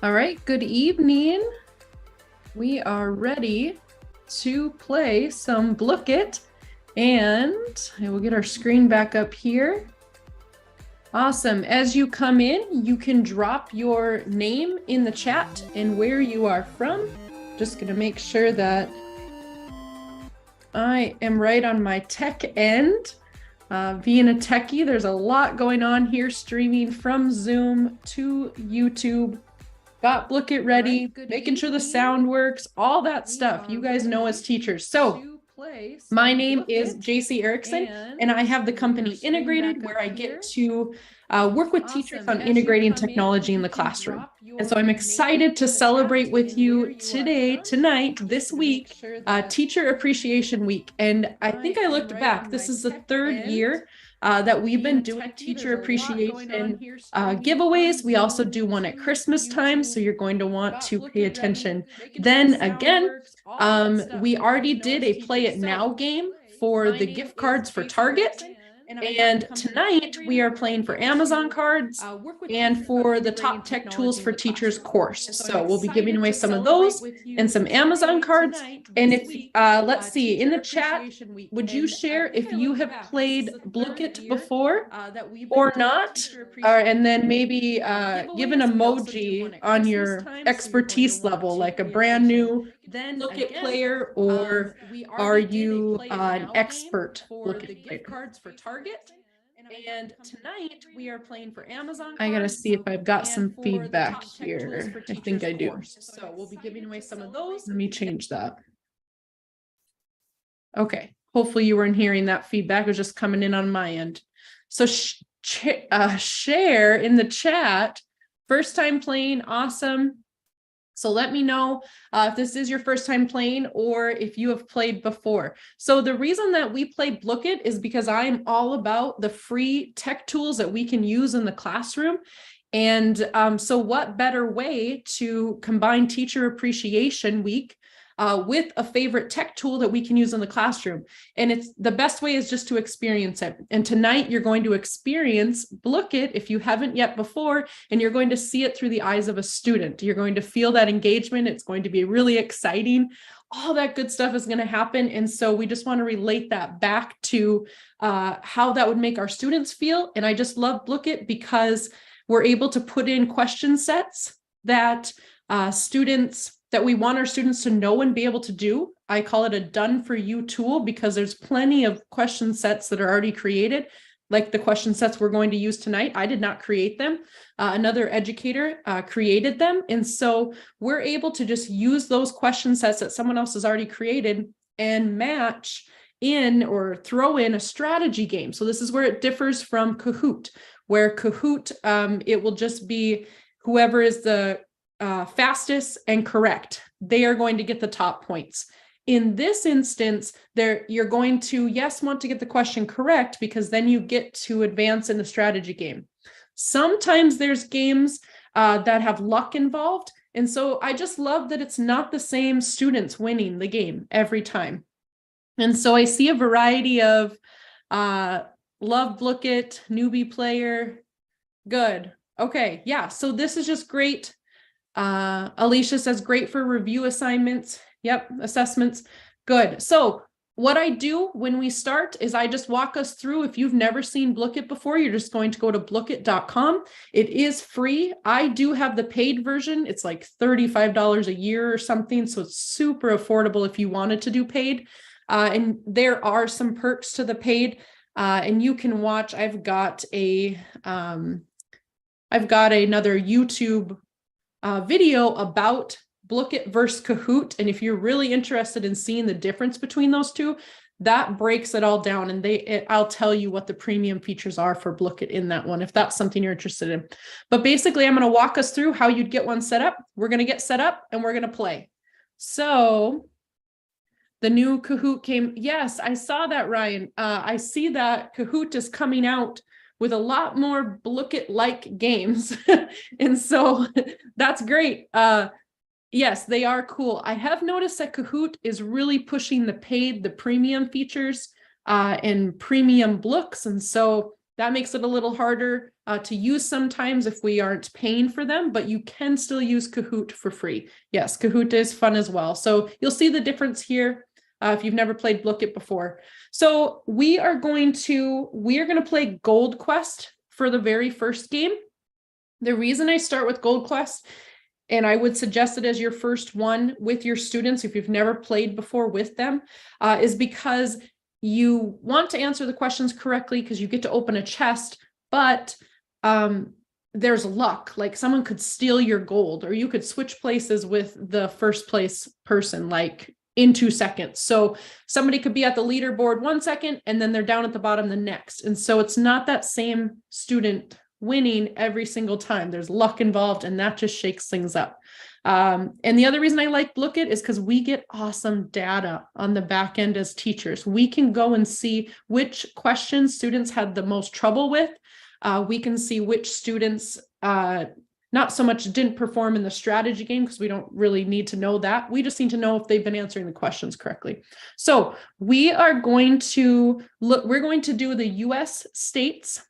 All right, good evening. We are ready to play some Blooket, and I will get our screen back up here. Awesome. As you come in, you can drop your name in the chat and where you are from. Just going to make sure that I am right on my tech end. Being a techie, there's a lot going on here, streaming from Zoom to YouTube. Got Blooket ready, making sure the sound works, all that stuff you guys know as teachers. So my name is JC Erickson, and I have the company Integrated, where I get to work with teachers on integrating technology in the classroom. And so I'm excited to celebrate with you tonight, this week, Teacher Appreciation Week. And I think I looked back, this is the third year that we've been doing teacher appreciation giveaways. We also do one at Christmas time, so you're going to want to pay attention. Then again, we already did a Play It Now game for the gift cards for Target. And tonight we are playing for Amazon cards and for the Top Tech Tools for Teachers course. So we'll be giving away some of those and some Amazon cards. And if, let's see, in the chat, would you share if you have played Blooket before or not? And then maybe give an emoji on your expertise level, like a brand new Blooket player, or are you an expert Blooket player? Cards for Target. And tonight we are playing for Amazon. I gotta see if I've got some feedback here. I think I do. So we'll be giving away some of those. Let me change that. Okay. Hopefully you weren't hearing that feedback. It was just coming in on my end. So share in the chat. First time playing, awesome. So let me know if this is your first time playing or if you have played before. So the reason that we play Blooket is because I'm all about the free tech tools that we can use in the classroom. And so what better way to combine Teacher Appreciation Week with a favorite tech tool that we can use in the classroom. And it's the best way is just to experience it. And tonight you're going to experience Blooket if you haven't yet before, and you're going to see it through the eyes of a student. You're going to feel that engagement. It's going to be really exciting. All that good stuff is going to happen. And so we just want to relate that back to how that would make our students feel. And I just love Blooket because we're able to put in question sets that we want our students to know and be able to do. I call it a done for you tool because there's plenty of question sets that are already created, like the question sets we're going to use tonight. I did not create them. Another educator created them. And so we're able to just use those question sets that someone else has already created and match in or throw in a strategy game. So this is where it differs from Kahoot, where Kahoot, it will just be whoever is the fastest and correct, they are going to get the top points. In this instance, you're going to, yes, want to get the question correct because then you get to advance in the strategy game. Sometimes there's games that have luck involved. And so I just love that it's not the same students winning the game every time. And so I see a variety of love Blooket, newbie player. Good. Okay. Yeah. So this is just great. Alicia says great for review assignments. Yep, assessments. Good. So what I do when we start is I just walk us through. If you've never seen Blooket before, you're just going to go to blooket.com. It is free. I do have the paid version. It's like $35 a year or something. So it's super affordable if you wanted to do paid. And there are some perks to the paid. And you can watch. I've got another YouTube video about Blooket versus Kahoot. And if you're really interested in seeing the difference between those two, that breaks it all down. And I'll tell you what the premium features are for Blooket in that one, if that's something you're interested in. But basically, I'm going to walk us through how you'd get one set up. We're going to get set up and we're going to play. So the new Kahoot came. Yes, I saw that, Ryan. I see that Kahoot is coming out with a lot more Blooket-like games. And so that's great. Yes, they are cool. I have noticed that Kahoot is really pushing the premium features and premium Blooks. And so that makes it a little harder to use sometimes if we aren't paying for them, but you can still use Kahoot for free. Yes, Kahoot is fun as well. So you'll see the difference here if you've never played Blooket before. So we are going to play Gold Quest for the very first game. The reason I start with Gold Quest, and I would suggest it as your first one with your students if you've never played before with them, is because you want to answer the questions correctly because you get to open a chest, but there's luck. Like someone could steal your gold, or you could switch places with the first place person, like in 2 seconds. So somebody could be at the leaderboard 1 second, and then they're down at the bottom the next. And so it's not that same student winning every single time. There's luck involved, and that just shakes things up. And the other reason I like Blooket is because we get awesome data on the back end as teachers. We can go and see which questions students had the most trouble with. We can see which students not so much didn't perform in the strategy game, because we don't really need to know that. We just need to know if they've been answering the questions correctly. So we are going to we're going to do the US states.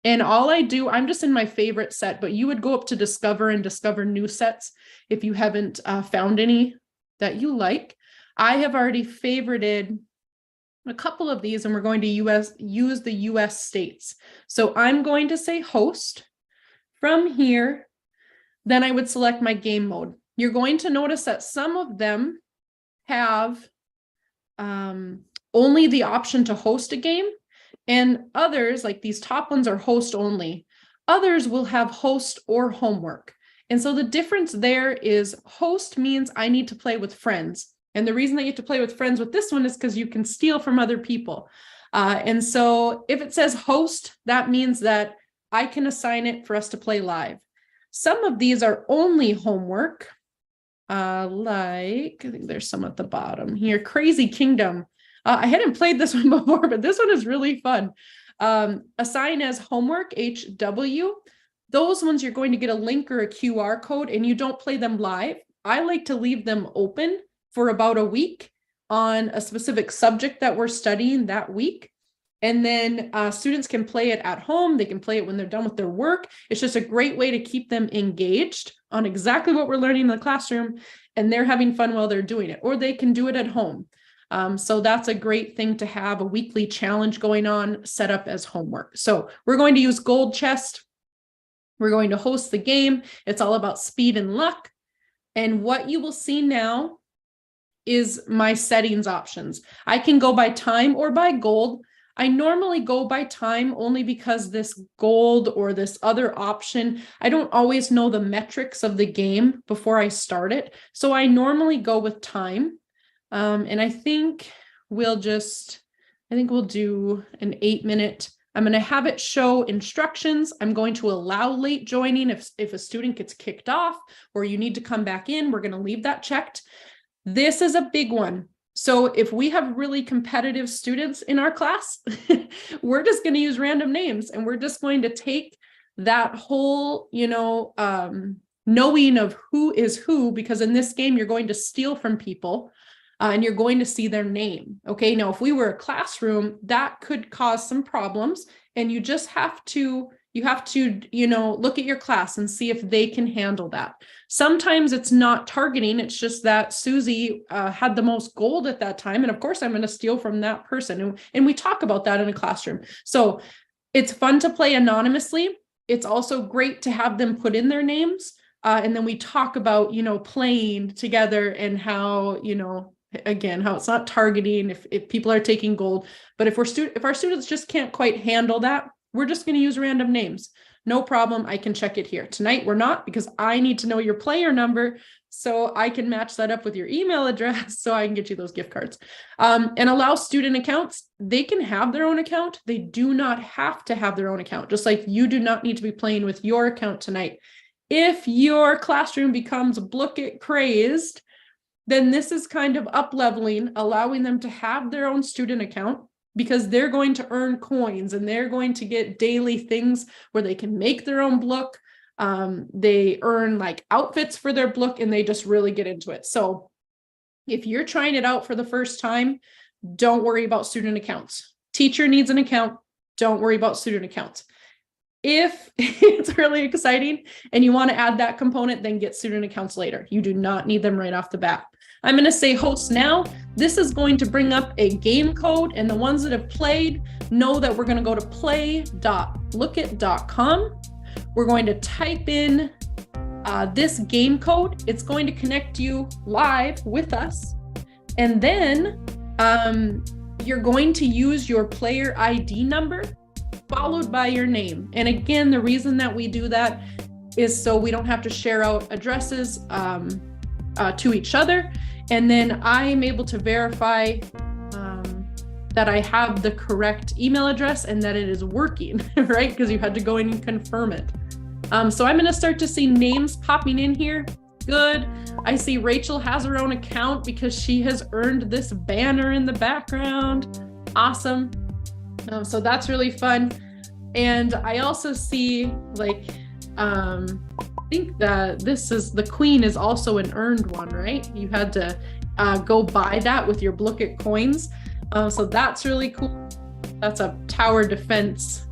And all I do, I'm just in my favorite set, but you would go up to Discover and discover new sets if you haven't found any that you like. I have already favorited a couple of these, and we're going to use the US states. So I'm going to say host. From here, then I would select my game mode. You're going to notice that some of them have only the option to host a game, and others, like these top ones, are host only. Others will have host or homework. And so the difference there is host means I need to play with friends. And the reason that you have to play with friends with this one is because you can steal from other people. And so if it says host, that means that I can assign it for us to play live. Some of these are only homework, like I think there's some at the bottom here. Crazy Kingdom. I hadn't played this one before, but this one is really fun. Assign as homework, HW. Those ones you're going to get a link or a QR code, and you don't play them live. I like to leave them open for about a week on a specific subject that we're studying that week. And then students can play it at home. They can play it when they're done with their work. It's just a great way to keep them engaged on exactly what we're learning in the classroom, and they're having fun while they're doing it, or they can do it at home. So that's a great thing to have a weekly challenge going on, set up as homework. So we're going to use Gold Chest. We're going to host the game. It's all about speed and luck. And what you will see now is my settings options. I can go by time or by gold. I normally go by time only because this gold or this other option, I don't always know the metrics of the game before I start it. So I normally go with time. And I think we'll do an 8-minute. I'm going to have it show instructions. I'm going to allow late joining if a student gets kicked off or you need to come back in. We're going to leave that checked. This is a big one. So if we have really competitive students in our class, we're just going to use random names, and we're just going to take that whole, knowing of who is who, because in this game, you're going to steal from people. And you're going to see their name. Okay, now if we were a classroom, that could cause some problems, and you just have to, look at your class and see if they can handle that. Sometimes it's not targeting, it's just that Susie had the most gold at that time, and of course I'm going to steal from that person. And we talk about that in a classroom. So it's fun to play anonymously. It's also great to have them put in their names, and then we talk about, playing together and how, again, how it's not targeting if people are taking gold. But if our students just can't quite handle that, we're just going to use random names. No problem. I can check it here. Tonight we're not, because I need to know your player number so I can match that up with your email address so I can get you those gift cards. And allow student accounts. They can have their own account. They do not have to have their own account, just like you do not need to be playing with your account tonight. If your classroom becomes Blooket crazed, then this is kind of up-leveling, allowing them to have their own student account, because they're going to earn coins and they're going to get daily things where they can make their own Blook. They earn like outfits for their Blook, and they just really get into it. So if you're trying it out for the first time, don't worry about student accounts. Teacher needs an account. Don't worry about student accounts. If it's really exciting and you want to add that component, then get student accounts later. You do not need them right off the bat. I'm going to say host now. This is going to bring up a game code, and the ones that have played know that we're going to go to play.blooket.com. We're going to type in this game code. It's going to connect you live with us. And then you're going to use your player ID number followed by your name. And again, the reason that we do that is so we don't have to share out addresses to each other. And then I'm able to verify that I have the correct email address and that it is working, right? Because you had to go in and confirm it. So I'm going to start to see names popping in here. Good. I see Rachel has her own account because she has earned this banner in the background. Awesome. So that's really fun. And I also see like, I think that the queen is also an earned one, right? You had to go buy that with your Blooket coins. So that's really cool. That's a tower defense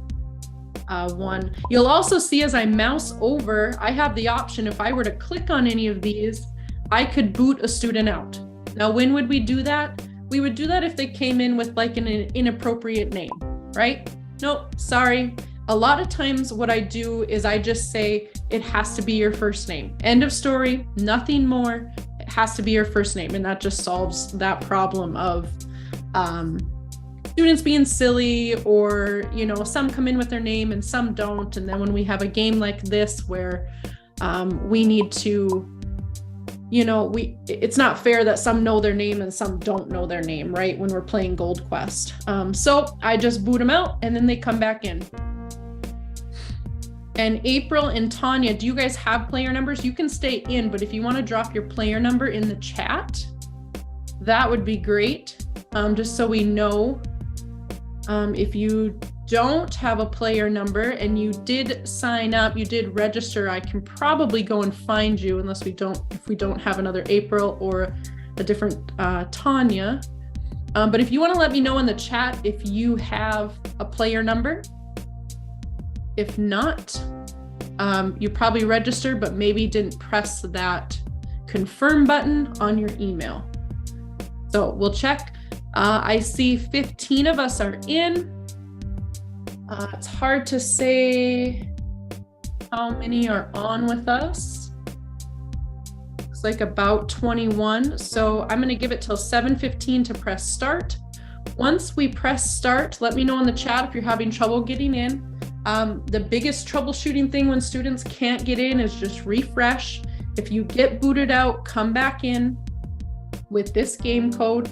one. You'll also see as I mouse over, I have the option, if I were to click on any of these, I could boot a student out. Now, when would we do that? We would do that if they came in with like an inappropriate name, right? Nope, sorry. A lot of times what I do is I just say it has to be your first name. End of story, nothing more. It has to be your first name. And that just solves that problem of students being silly, or, you know, some come in with their name and some don't. And then when we have a game like this where we need to, you know, it's not fair that some know their name and some don't know their name, right? When we're playing Gold Quest. So I just boot them out and then they come back in. And April and Tanya, do you guys have player numbers? You can stay in, but if you want to drop your player number in the chat, that would be great. Just so we know. If you don't have a player number and you did sign up, you did register, I can probably go and find you, unless if we don't have another April or a different Tanya. But if you want to let me know in the chat if you have a player number. If not, you probably registered, but maybe didn't press that confirm button on your email. So we'll check. I see 15 of us are in. It's hard to say how many are on with us. Looks like about 21. So I'm going to give it till 7:15 to press start. Once we press start, let me know in the chat if you're having trouble getting in. The biggest troubleshooting thing when students can't get in is just refresh. If you get booted out, come back in with this game code.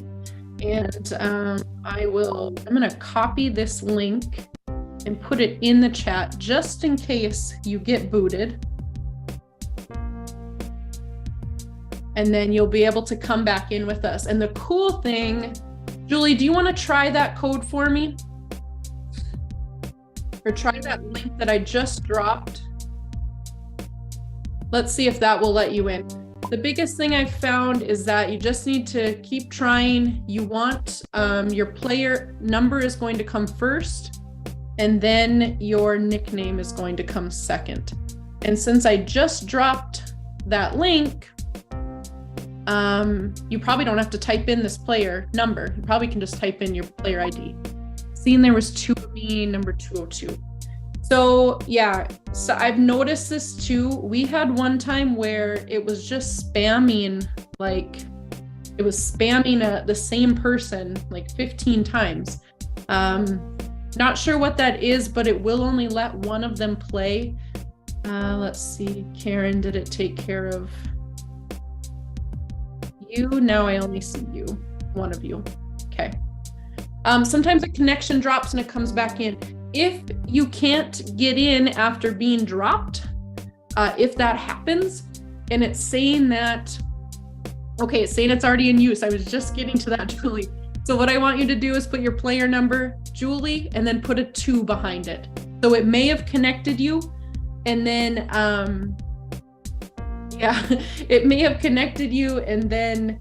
And I'm going to copy this link and put it in the chat just in case you get booted. And then you'll be able to come back in with us. And the cool thing, Julie, do you want to try that code for me? Or try that link that I just dropped. Let's see if that will let you in. The biggest thing I've found is that you just need to keep trying. You want your player number is going to come first, and then your nickname is going to come second. And since I just dropped that link, you probably don't have to type in this player number. You probably can just type in your player ID. Seeing there was 2 of me, number 202. So yeah, so I've noticed this too. We had one time where it was just spamming, like it was spamming the same person like 15 times. Not sure what that is, but it will only let one of them play. Let's see, Karen, did it take care of you? Now I only see you, one of you. Okay. Sometimes a connection drops and it comes back in. If you can't get in after being dropped, if that happens and it's saying that, okay, it's saying it's already in use. I was just getting to that, Julie. So what I want you to do is put your player number, Julie, and then put a 2 behind it. So it may have connected you, and then, it may have connected you and then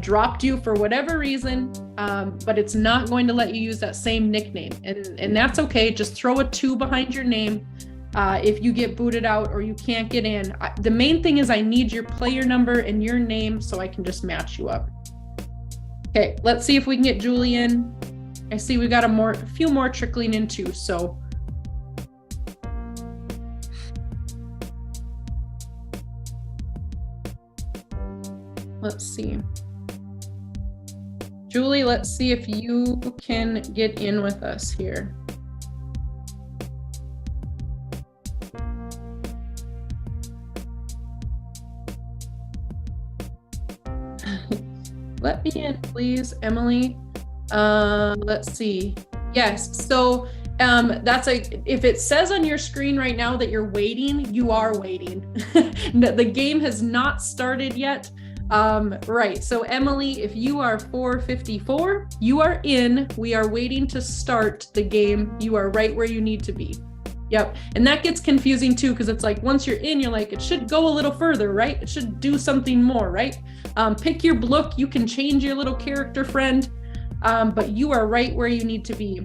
dropped you for whatever reason. but it's not going to let you use that same nickname. And that's okay. Just throw a 2 behind your name. If you get booted out or you can't get in, the main thing is I need your player number and your name so I can just match you up. Okay, let's see if we can get Julie in. I see we got a few more trickling in too, so. Let's see. Julie, let's see if you can get in with us here. Let me in, please, Emily. Let's see. Yes, so that's if it says on your screen right now that you're waiting, you are waiting. The game has not started yet. Right, so Emily, if you are 454, you are in. We are waiting to start the game. You are right where you need to be. Yep, and that gets confusing too, because it's like once you're in, you're like, it should go a little further, right? It should do something more, right? Pick your Blook. You can change your little character friend, but you are right where you need to be.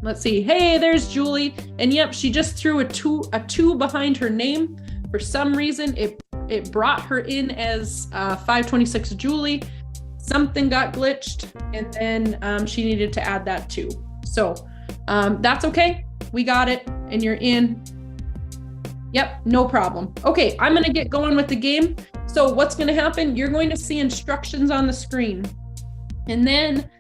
Let's see. Hey, there's Julie. And yep, she just threw a two behind her name. For some reason, it brought her in as 526 Julie. Something got glitched, and then she needed to add that too. So that's okay. We got it, and you're in. Yep, no problem. Okay, I'm gonna get going with the game. So what's gonna happen? You're going to see instructions on the screen. And then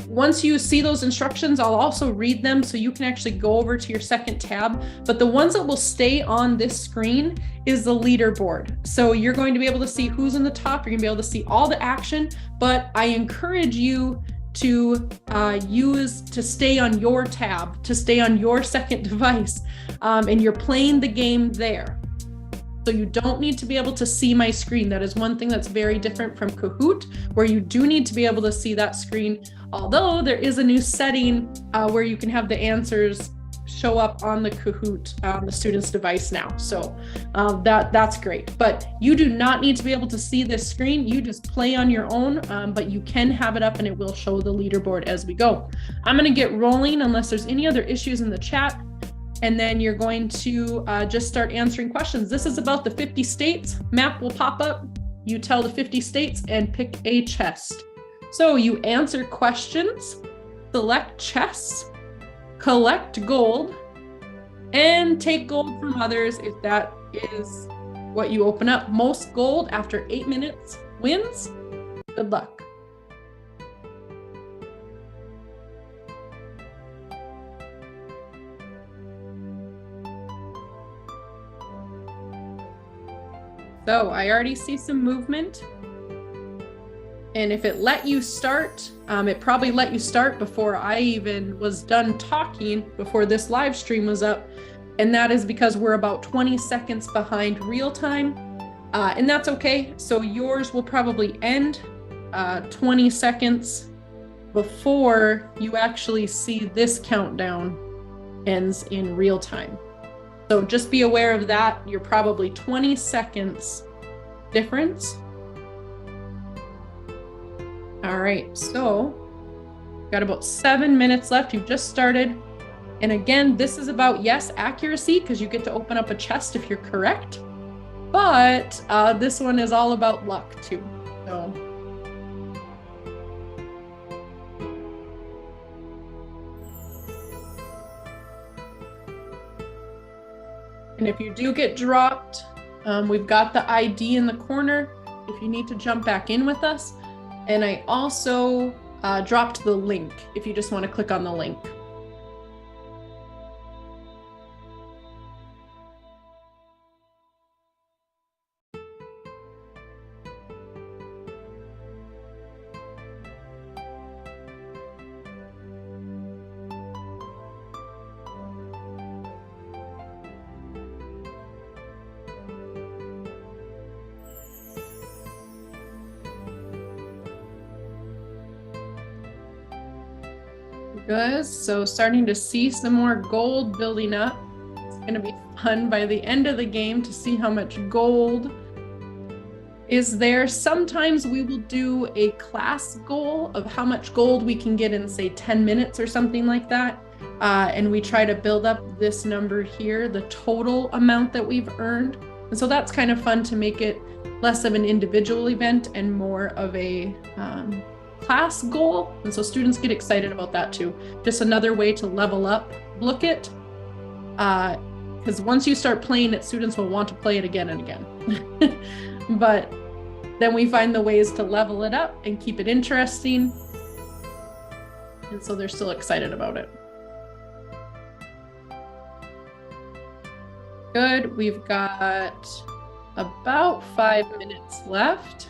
once you see those instructions, I'll also read them so you can actually go over to your second tab. But the ones that will stay on this screen is the leaderboard. So you're going to be able to see who's in the top. You're gonna be able to see all the action, but I encourage you to stay on your tab, to stay on your second device, and you're playing the game there. So you don't need to be able to see my screen. That is one thing that's very different from Kahoot, where you do need to be able to see that screen. Although there is a new setting where you can have the answers show up on the Kahoot, the student's device now. So that's great. But you do not need to be able to see this screen. You just play on your own, but you can have it up and it will show the leaderboard as we go. I'm gonna get rolling unless there's any other issues in the chat. And then you're going to just start answering questions. This is about the 50 states. Map will pop up. You tell the 50 states and pick a chest. So you answer questions, select chests, collect gold, and take gold from others if that is what you open up. Most gold after 8 minutes wins. Good luck. So I already see some movement. And if it let you start, it probably let you start before I even was done talking, before this live stream was up. And that is because we're about 20 seconds behind real time. And that's okay. So yours will probably end 20 seconds before you actually see this countdown ends in real time. So just be aware of that. You're probably 20 seconds difference. All right, so got about 7 minutes left. You've just started. And again, this is about, yes, accuracy, because you get to open up a chest if you're correct. But this one is all about luck too. So. And if you do get dropped, we've got the ID in the corner if you need to jump back in with us. And I also dropped the link if you just want to click on the link. Good, so starting to see some more gold building up. It's gonna be fun by the end of the game to see how much gold is there. Sometimes we will do a class goal of how much gold we can get in, say, 10 minutes or something like that. And we try to build up this number here, the total amount that we've earned. And so that's kind of fun to make it less of an individual event and more of a class goal. And so students get excited about that too. Just another way to level up Blooket. Because once you start playing it, students will want to play it again and again. But then we find the ways to level it up and keep it interesting. And so they're still excited about it. Good, we've got about 5 minutes left.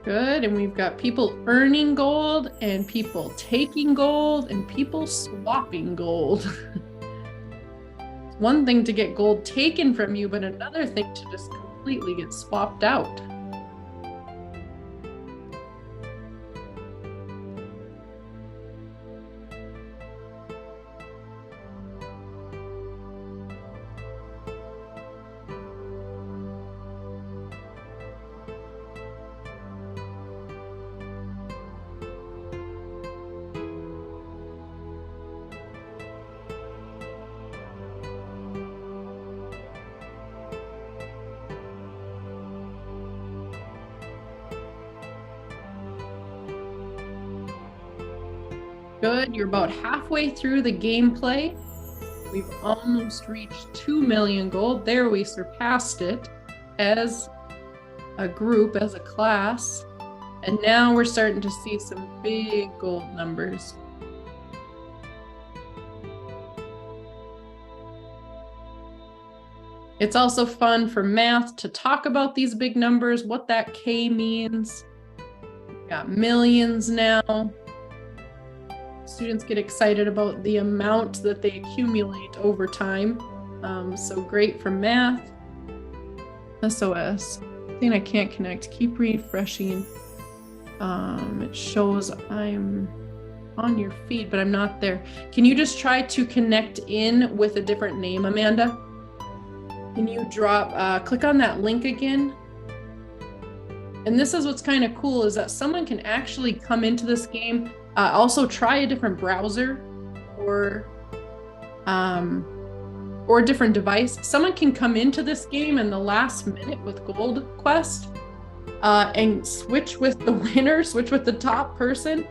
Good, and we've got people earning gold and people taking gold and people swapping gold. It's one thing to get gold taken from you, but another thing to just completely get swapped out. Good, you're about halfway through the gameplay. We've almost reached 2 million gold. There, we surpassed it as a group, as a class. And now we're starting to see some big gold numbers. It's also fun for math to talk about these big numbers, what that K means. We've got millions now. Students get excited about the amount that they accumulate over time. So great for math. SOS. Thing I can't connect. Keep refreshing. It shows I'm on your feed, but I'm not there. Can you just try to connect in with a different name, Amanda? Can you drop, click on that link again? And this is what's kind of cool, is that someone can actually come into this game. Also try a different browser or a different device. Someone can come into this game in the last minute with Gold Quest and switch with the winner, switch with the top person,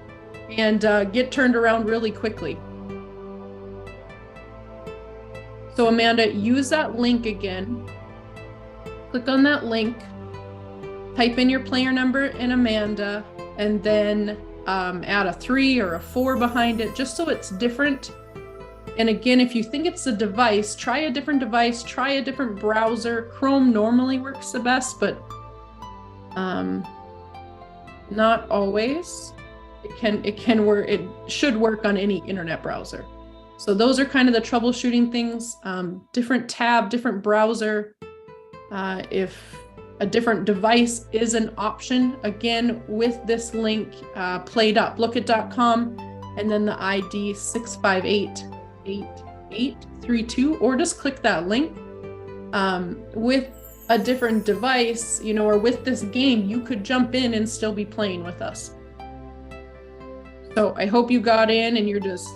and get turned around really quickly. So Amanda, use that link again. Click on that link, type in your player number and Amanda, and then add a 3 or a 4 behind it, just so it's different. And again, if you think it's a device, try a different device, try a different browser. Chrome normally works the best, but not always. It can work. It should work on any internet browser. So those are kind of the troubleshooting things. Different tab, different browser. If a different device is an option, again, with this link, play.blooket.com, and then the ID 6588832, or just click that link. With a different device, you know, or with this game, you could jump in and still be playing with us. So I hope you got in and you're just,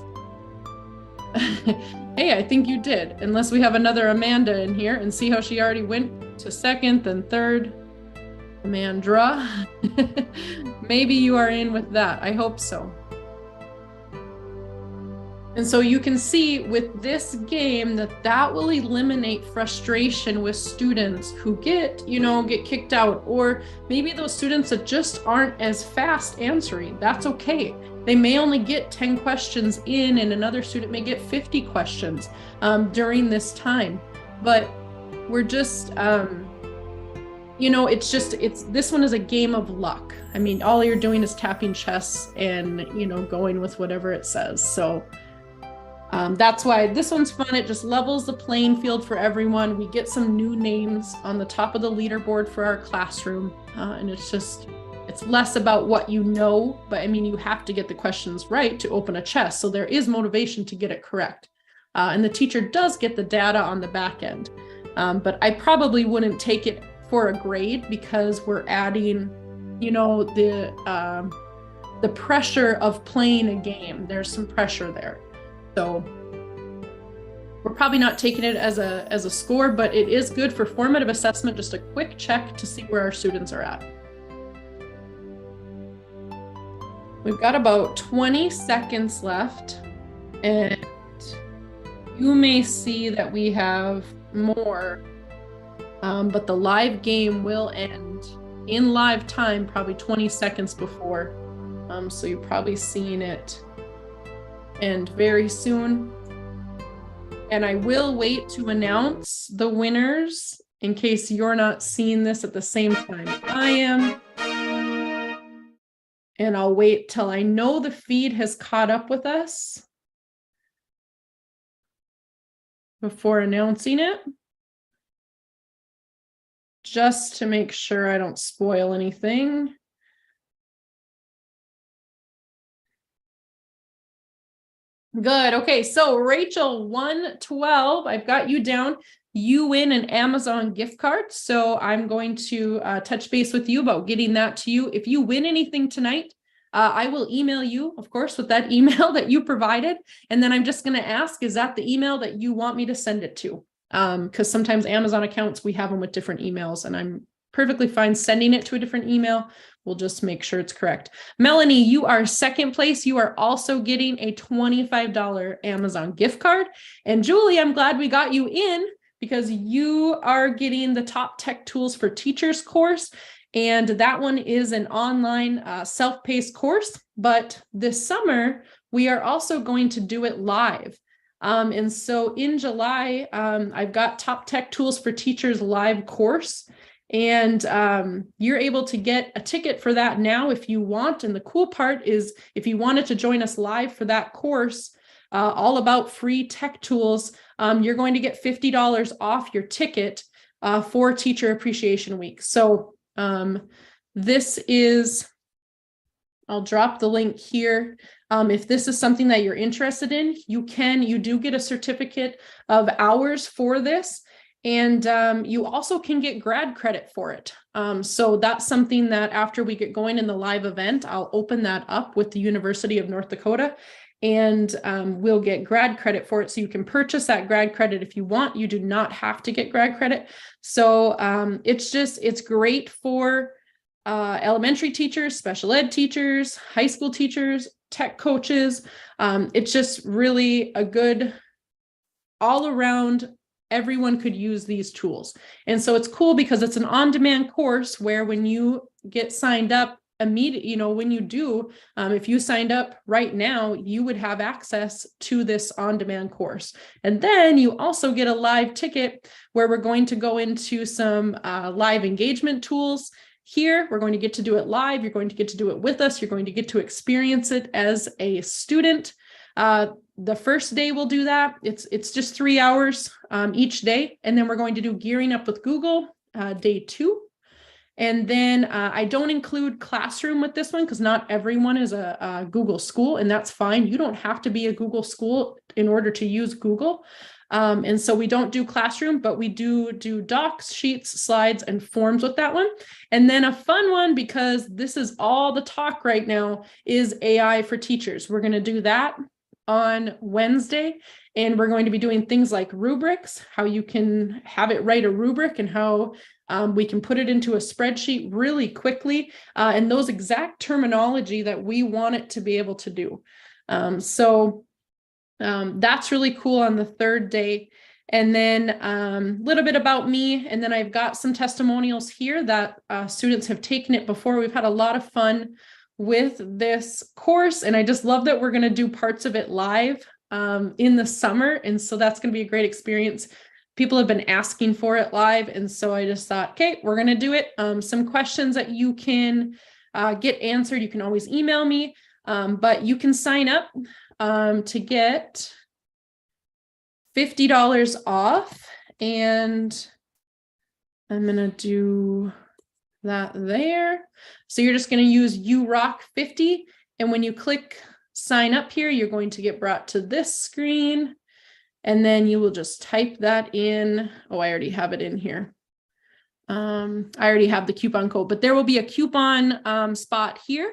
hey, I think you did, unless we have another Amanda in here, and see how she already went to second, then third. Amandra. Maybe you are in with that. I hope so. And so you can see with this game that will eliminate frustration with students who get kicked out, or maybe those students that just aren't as fast answering. That's okay. They may only get 10 questions in, and another student may get 50 questions during this time. But we're just, this one is a game of luck. I mean, all you're doing is tapping chess and, going with whatever it says. So That's why this one's fun. It just levels the playing field for everyone. We get some new names on the top of the leaderboard for our classroom. And it's less about what you know, but I mean, you have to get the questions right to open a chest. So there is motivation to get it correct. And the teacher does get the data on the back end. But I probably wouldn't take it for a grade because we're adding, the pressure of playing a game. There's some pressure there. So we're probably not taking it as a score, but it is good for formative assessment, just a quick check to see where our students are at. We've got about 20 seconds left, and you may see that we have more, but the live game will end in live time, probably 20 seconds before. So you're probably seeing it end very soon. And I will wait to announce the winners in case you're not seeing this at the same time I am. And I'll wait till I know the feed has caught up with us before announcing it, just to make sure I don't spoil anything. Good. Okay, so Rachel 112, I've got you down. You win an Amazon gift card. So I'm going to touch base with you about getting that to you. If you win anything tonight, I will email you, of course, with that email that you provided. And then I'm just going to ask, is that the email that you want me to send it to? Because sometimes Amazon accounts, we have them with different emails, and I'm perfectly fine sending it to a different email. We'll just make sure it's correct. Melanie, you are second place. You are also getting a $25 Amazon gift card. And Julie, I'm glad we got you in because you are getting the Top Tech Tools for Teachers course. And that one is an online self-paced course. But this summer, we are also going to do it live. And so in July, I've got Top Tech Tools for Teachers live course. And you're able to get a ticket for that now if you want. And the cool part is if you wanted to join us live for that course, all about free tech tools, you're going to get $50 off your ticket for Teacher Appreciation Week. So this is, I'll drop the link here. If this is something that you're interested in, you do get a certificate of hours for this. And you also can get grad credit for it. So that's something that after we get going in the live event, I'll open that up with the University of North Dakota, and we'll get grad credit for it. So you can purchase that grad credit if you want. You do not have to get grad credit. So it's great for elementary teachers, special ed teachers, high school teachers, tech coaches. It's just really a good all around. Everyone could use these tools. And so it's cool because it's an on-demand course where when you get signed up immediately, when you do, if you signed up right now, you would have access to this on-demand course. And then you also get a live ticket where we're going to go into some live engagement tools. Here, we're going to get to do it live. You're going to get to do it with us. You're going to get to experience it as a student. The first day we'll do that. It's just 3 hours each day. And then we're going to do Gearing Up with Google day 2. And then I don't include Classroom with this one because not everyone is a Google school, and that's fine. You don't have to be a Google school in order to use Google. And so we don't do Classroom, but we do docs, sheets, slides, and forms with that one. And then a fun one, because this is all the talk right now, is AI for teachers. We're going to do that on Wednesday, and we're going to be doing things like rubrics, how you can have it write a rubric, and how we can put it into a spreadsheet really quickly, and those exact terminology that we want it to be able to do. So that's really cool on the third day. And then a little bit about me, and then I've got some testimonials here that students have taken it before. We've had a lot of fun with this course, and I just love that we're going to do parts of it live in the summer, and so that's going to be a great experience. People have been asking for it live, and so I just thought, okay, we're going to do it. Some questions that you can get answered, you can always email me, but you can sign up to get $50 off, and I'm going to do that there. So you're just going to use URock50. And when you click sign up here, you're going to get brought to this screen. And then you will just type that in. Oh, I already have it in here. I already have the coupon code, but there will be a coupon spot here.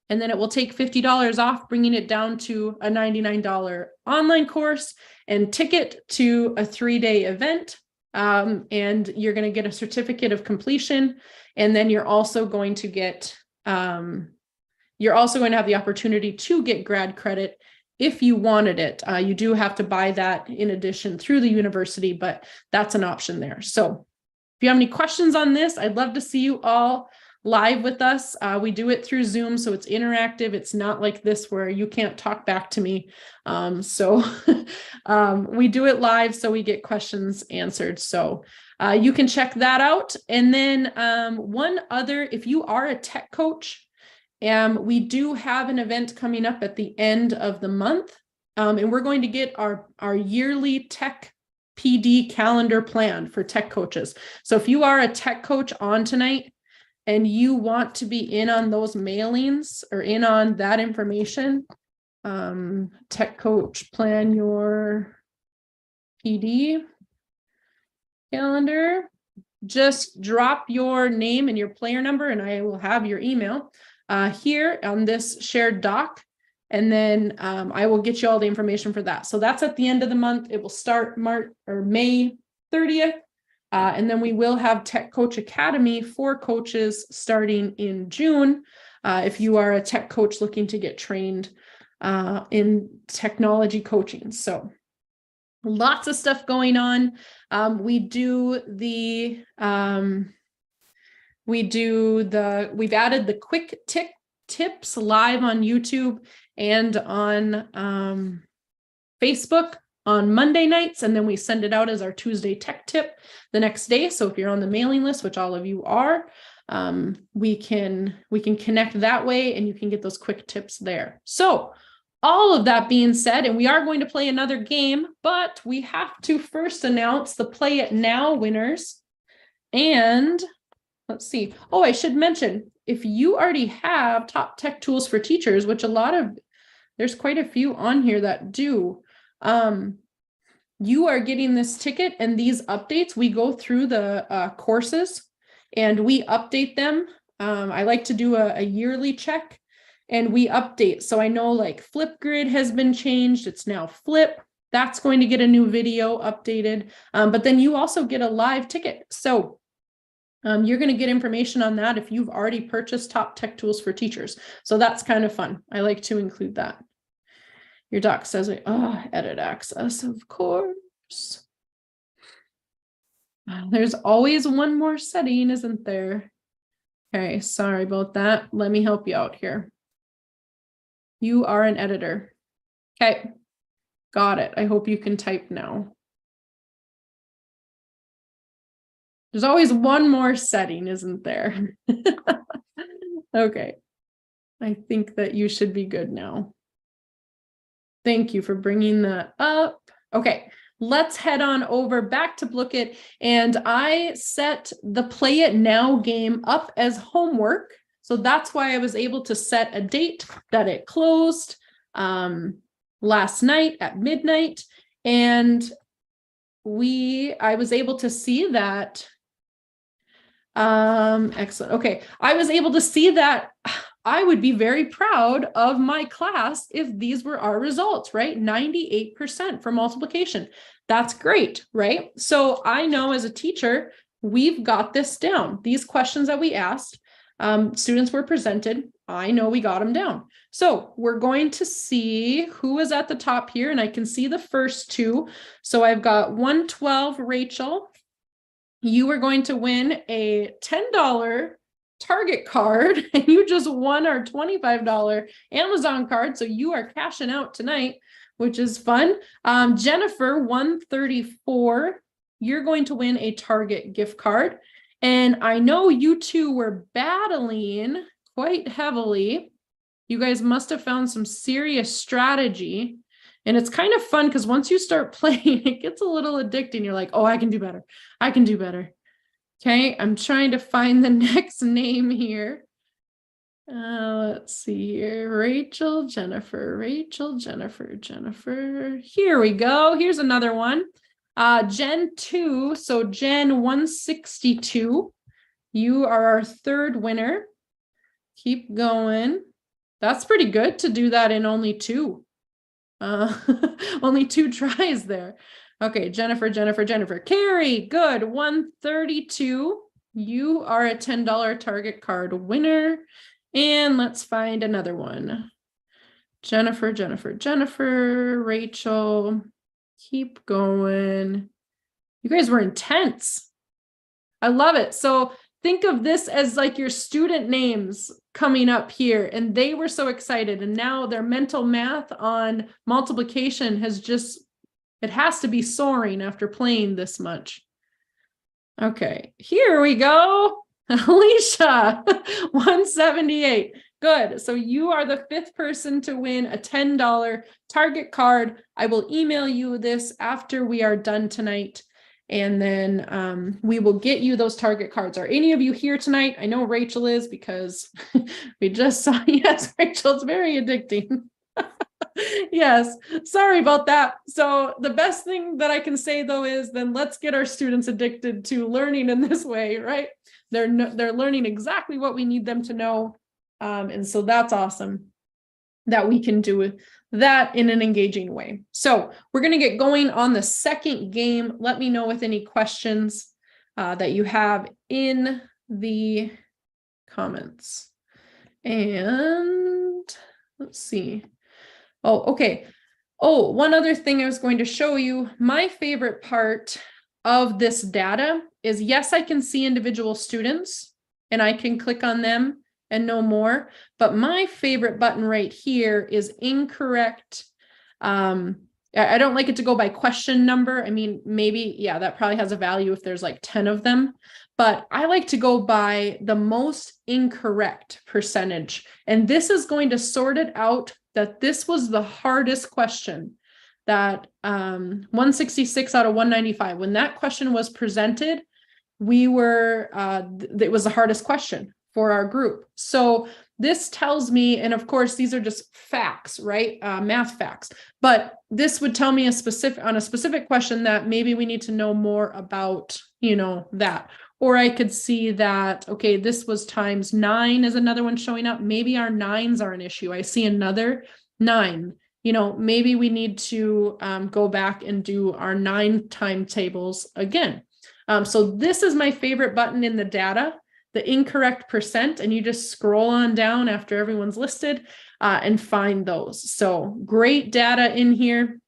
And then it will take $50 off, bringing it down to a $99 online course and ticket to a 3-day event. And you're going to get a certificate of completion. And then you're also going to get, you're also going to have the opportunity to get grad credit if you wanted it. You do have to buy that in addition through the university, but that's an option there. So if you have any questions on this, I'd love to see you all live with us. We do it through Zoom, so it's interactive. It's not like this where you can't talk back to me. We do it live, so we get questions answered. So you can check that out. And then one other, if you are a tech coach, we do have an event coming up at the end of the month, and we're going to get our yearly tech PD calendar planned for tech coaches. So if you are a tech coach on tonight and you want to be in on those mailings or in on that information, tech coach, plan your PD calendar, just drop your name and your player number and I will have your email here on this shared doc. And then I will get you all the information for that. So that's at the end of the month. It will start May 30th. And then we will have Tech Coach Academy for coaches starting in June. If you are a tech coach looking to get trained in technology coaching. So lots of stuff going on. We've added the quick tips live on YouTube and on Facebook on Monday nights, and then we send it out as our Tuesday tech tip the next day. So if you're on the mailing list, which all of you are, we can connect that way and you can get those quick tips there. So all of that being said, and we are going to play another game, but we have to first announce the Play It Now winners. And let's see. Oh, I should mention, if you already have Top Tech Tools for Teachers, which there's quite a few on here that do, you are getting this ticket and these updates. We go through the courses and we update them. I like to do a yearly check and we update. So I know like Flipgrid has been changed. It's now Flip. That's going to get a new video updated. But then you also get a live ticket. So you're going to get information on that if you've already purchased Top Tech Tools for Teachers. So that's kind of fun. I like to include that. Your doc says, edit access, of course. There's always one more setting, isn't there? Okay, sorry about that. Let me help you out here. You are an editor. Okay, got it. I hope you can type now. There's always one more setting, isn't there? Okay, I think that you should be good now. Thank you for bringing that up. Okay, let's head on over back to Blooket. And I set the Play It Now game up as homework. So that's why I was able to set a date that it closed last night at midnight. And I was able to see that. Excellent. Okay, I was able to see that. I would be very proud of my class if these were our results, right? 98% for multiplication. That's great, right? So I know as a teacher, we've got this down. These questions that we asked, students were presented. I know we got them down. So we're going to see who is at the top here, and I can see the first two. So I've got 112, Rachel. You are going to win a $10 Target card, and you just won our $25 Amazon card. So you are cashing out tonight, which is fun. Jennifer, 134, you're going to win a Target gift card. And I know you two were battling quite heavily. You guys must have found some serious strategy And it's kind of fun because once you start playing, it gets a little addicting. You're like, oh, I can do better. I can do better. Okay, I'm trying to find the next name here. Let's see here. Rachel, Jennifer. Here we go. Here's another one. Gen 2. So Gen 162. You are our third winner. Keep going. That's pretty good to do that in only two. Only 2 tries there. Okay, Jennifer. Carrie, good. 132. You are a $10 target card winner. And let's find another one. Jennifer. Rachel. Keep going. You guys were intense. I love it. So think of this as like your student names coming up here, and they were so excited. And now their mental math on multiplication it has to be soaring after playing this much. Okay, here we go. Alicia, 178. Good. So you are the 5th person to win a $10 target card. I will email you this after we are done tonight. And then we will get you those target cards. Are any of you here tonight? I know Rachel is because we just saw, yes, Rachel, it's very addicting. Yes, sorry about that. So the best thing that I can say though is then let's get our students addicted to learning in this way, right? They're learning exactly what we need them to know. And so that's awesome that we can do that in an engaging way. So we're going to get going on the second game. Let me know with any questions that you have in the comments. And let's see. Oh, okay. Oh, one other thing I was going to show you. My favorite part of this data is, yes, I can see individual students and I can click on them and know more, but my favorite button right here is incorrect. I don't like it to go by question number. I mean, maybe, yeah, that probably has a value if there's like 10 of them, but I like to go by the most incorrect percentage. And this is going to sort it out that this was the hardest question, that 166 out of 195. When that question was presented, it was the hardest question for our group. So this tells me, and of course, these are just facts, right? Math facts, but this would tell me on a specific question that maybe we need to know more about, that. Or I could see that, okay, this was times 9 is another one showing up. Maybe our 9s are an issue. I see another 9. Maybe we need to go back and do our 9 timetables again. So this is my favorite button in the data, the incorrect percent, and you just scroll on down after everyone's listed and find those. So great data in here.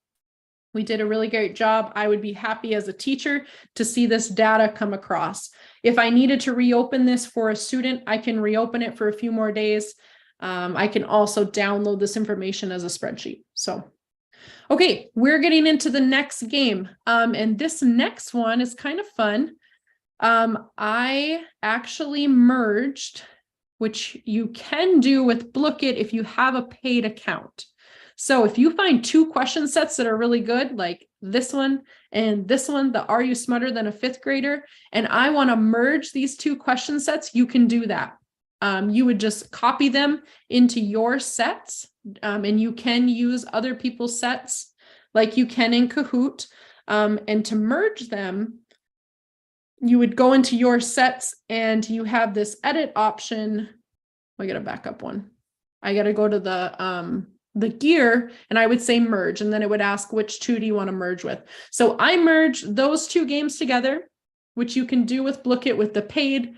We did a really great job. I would be happy as a teacher to see this data come across. If I needed to reopen this for a student, I can reopen it for a few more days. I can also download this information as a spreadsheet. So, okay, we're getting into the next game. And this next one is kind of fun. I actually merged, which you can do with Blooket if you have a paid account. So if you find 2 question sets that are really good, like this one and this one, the Are You Smarter Than a 5th Grader? And I want to merge these 2 question sets, you can do that. You would just copy them into your sets, and you can use other people's sets like you can in Kahoot. And to merge them, you would go into your sets and you have this edit option. I got to back up one. I got to go to the gear and I would say merge, and then it would ask which 2 do you want to merge with. So I merged those 2 games together, which you can do with Blooket with the paid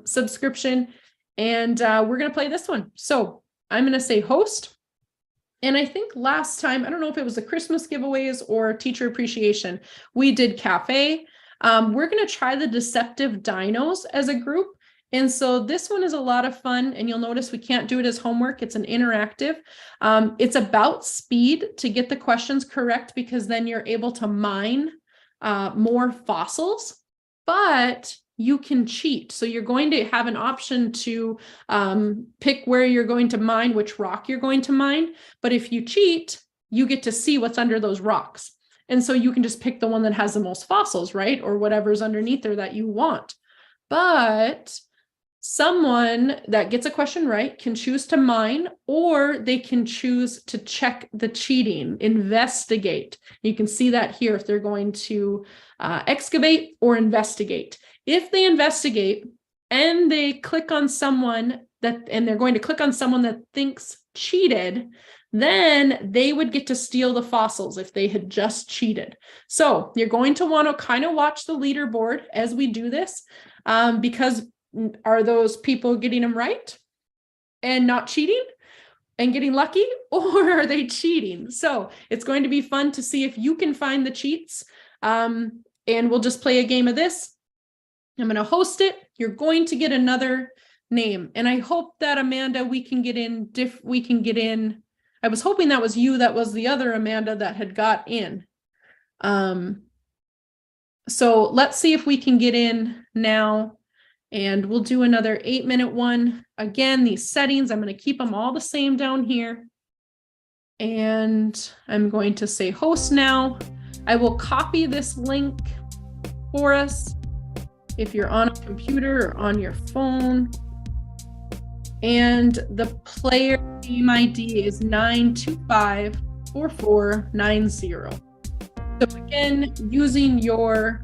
subscription. And we're going to play this one. So I'm going to say host. And I think last time, I don't know if it was the Christmas giveaways or teacher appreciation, we did cafe. We're going to try the deceptive dinos as a group. And so this one is a lot of fun, and you'll notice we can't do it as homework. It's an interactive. It's about speed to get the questions correct, because then you're able to mine more fossils, but you can cheat. So you're going to have an option to pick where you're going to mine, which rock you're going to mine. But if you cheat, you get to see what's under those rocks. And so you can just pick the one that has the most fossils, right? Or whatever's underneath there that you want. But someone that gets a question right can choose to mine, or they can choose to check the cheating, investigate. You can see that here if they're going to excavate or investigate. If they investigate and they click on someone and they're going to click on someone that thinks cheated, then they would get to steal the fossils if they had just cheated. So you're going to want to kind of watch the leaderboard as we do this, because are those people getting them right and not cheating and getting lucky, or are they cheating? So it's going to be fun to see if you can find the cheats. And we'll just play a game of this. I'm going to host it. You're going to get another name. And I hope that, Amanda, we can get in. I was hoping that was you. That was the other Amanda that had got in. So let's see if we can get in now, and we'll do another 8-minute one. Again, these settings, I'm going to keep them all the same down here. And I'm going to say host now. I will copy this link for us if you're on a computer or on your phone. And the player name ID is 9254490. So again, using your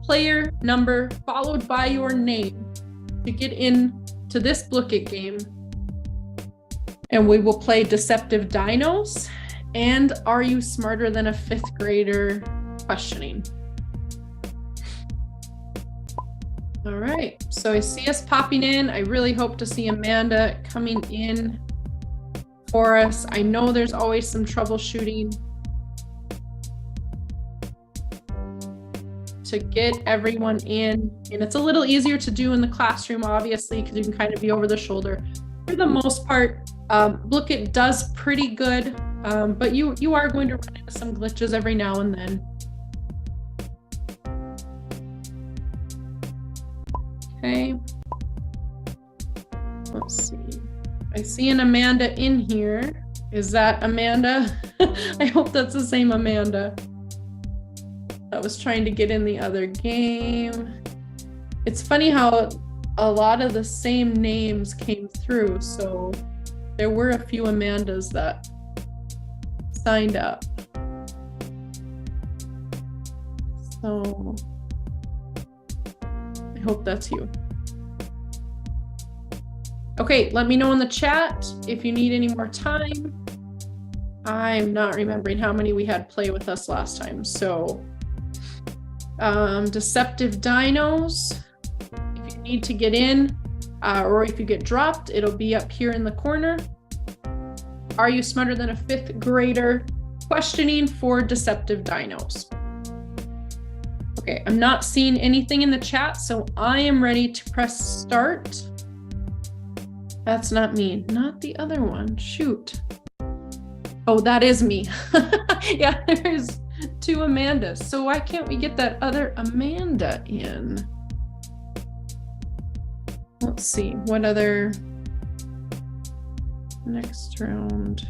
player number followed by your name to get into this Blooket game. And we will play Deceptive Dinos and Are You Smarter Than a Fifth Grader questioning. All right, so I see us popping in. I really hope to see Amanda coming in for us. I know there's always some troubleshooting to get everyone in, and it's a little easier to do in the classroom, obviously, because you can kind of be over the shoulder. For the most part, Blooket does pretty good, but you are going to run into some glitches every now and then. Okay, let's see. I see an Amanda in here. Is that Amanda? I hope that's the same Amanda that was trying to get in the other game. It's funny how a lot of the same names came through, so there were a few Amandas that signed up. So I hope that's you. Okay, let me know in the chat if you need any more time. I'm not remembering how many we had play with us last time. So Deceptive Dinos, if you need to get in, or if you get dropped, it'll be up here in the corner. Are You Smarter Than a Fifth Grader? Questioning for Deceptive Dinos. Okay, I'm not seeing anything in the chat, so I am ready to press start. That's not me, not the other one, shoot. Oh, that is me. Yeah, there's two Amandas. So why can't we get that other Amanda in? Let's see, what other next round?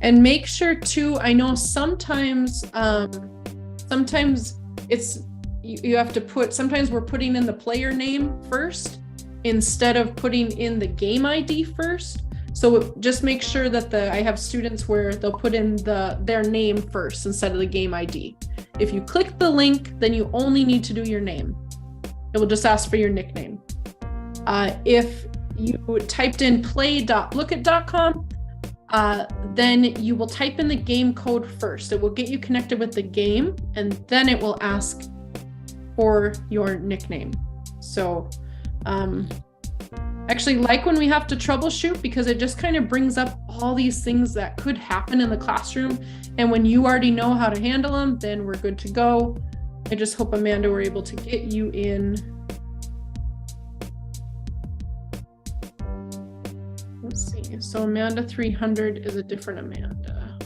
And make sure too, I know sometimes it's, you have to put, sometimes we're putting in the player name first instead of putting in the game ID first. So just make sure that I have students where they'll put in their name first instead of the game ID. If you click the link, then you only need to do your name. It will just ask for your nickname. If you typed in play.blooket.com, then you will type in the game code first. It will get you connected with the game, and then it will ask for your nickname. So actually like when we have to troubleshoot, because it just kind of brings up all these things that could happen in the classroom, and when you already know how to handle them, then we're good to go. I just hope, Amanda, we're able to get you in. Let's see, so Amanda 300 is a different Amanda.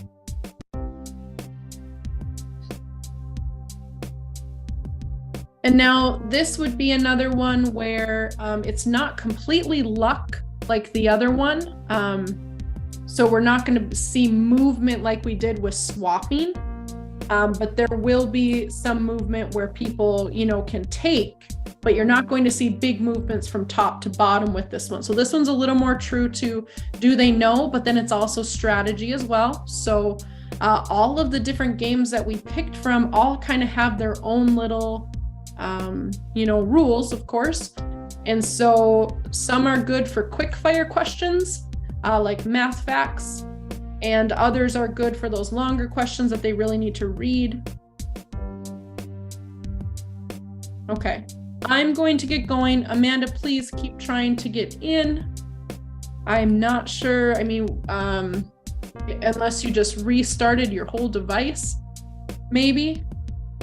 And now this would be another one where it's not completely luck, like the other one. So we're not going to see movement like we did with swapping, but there will be some movement where people, you know, can take, but you're not going to see big movements from top to bottom with this one. So this one's a little more true to do they know, but then it's also strategy as well. So all of the different games that we picked from all kind of have their own little, you know, rules, of course. And so some are good for quick fire questions, like math facts, and others are good for those longer questions that they really need to read. Okay, I'm going to get going. Amanda, please keep trying to get in. I'm not sure, I mean, unless you just restarted your whole device, maybe.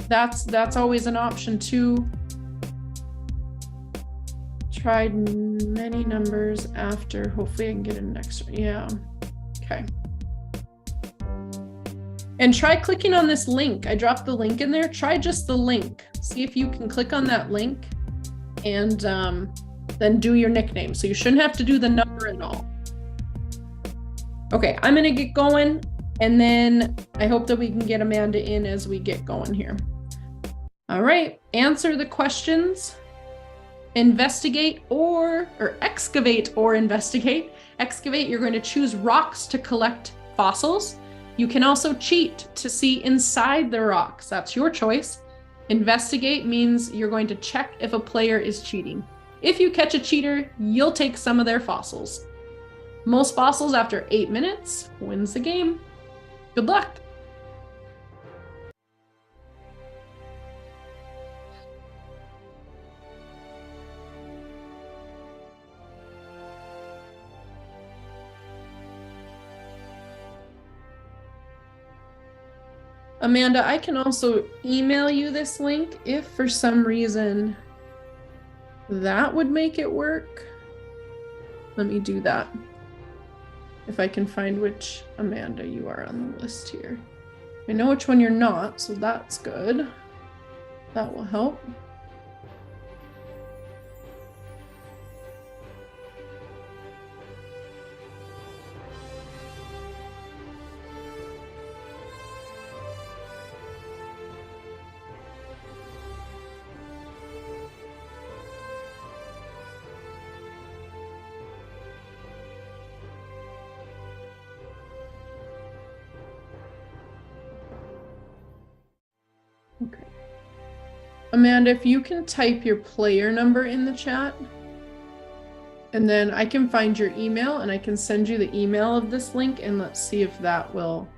That's always an option too. Tried many numbers after, hopefully I can get an extra, yeah, okay. And try clicking on this link. I dropped the link in there. Try just the link. See if you can click on that link and then do your nickname. So you shouldn't have to do the number at all. Okay, I'm gonna get going, and then I hope that we can get Amanda in as we get going here. All right, answer the questions. Investigate or excavate or investigate. Excavate, you're going to choose rocks to collect fossils. You can also cheat to see inside the rocks. That's your choice. Investigate means you're going to check if a player is cheating. If you catch a cheater, you'll take some of their fossils. Most fossils after 8 minutes wins the game. Good luck. Amanda, I can also email you this link if for some reason that would make it work. Let me do that. If I can find which Amanda you are on the list here. I know which one you're not, so that's good. That will help. Okay. Amanda, if you can type your player number in the chat, and then I can find your email and I can send you the email of this link, and let's see if that will,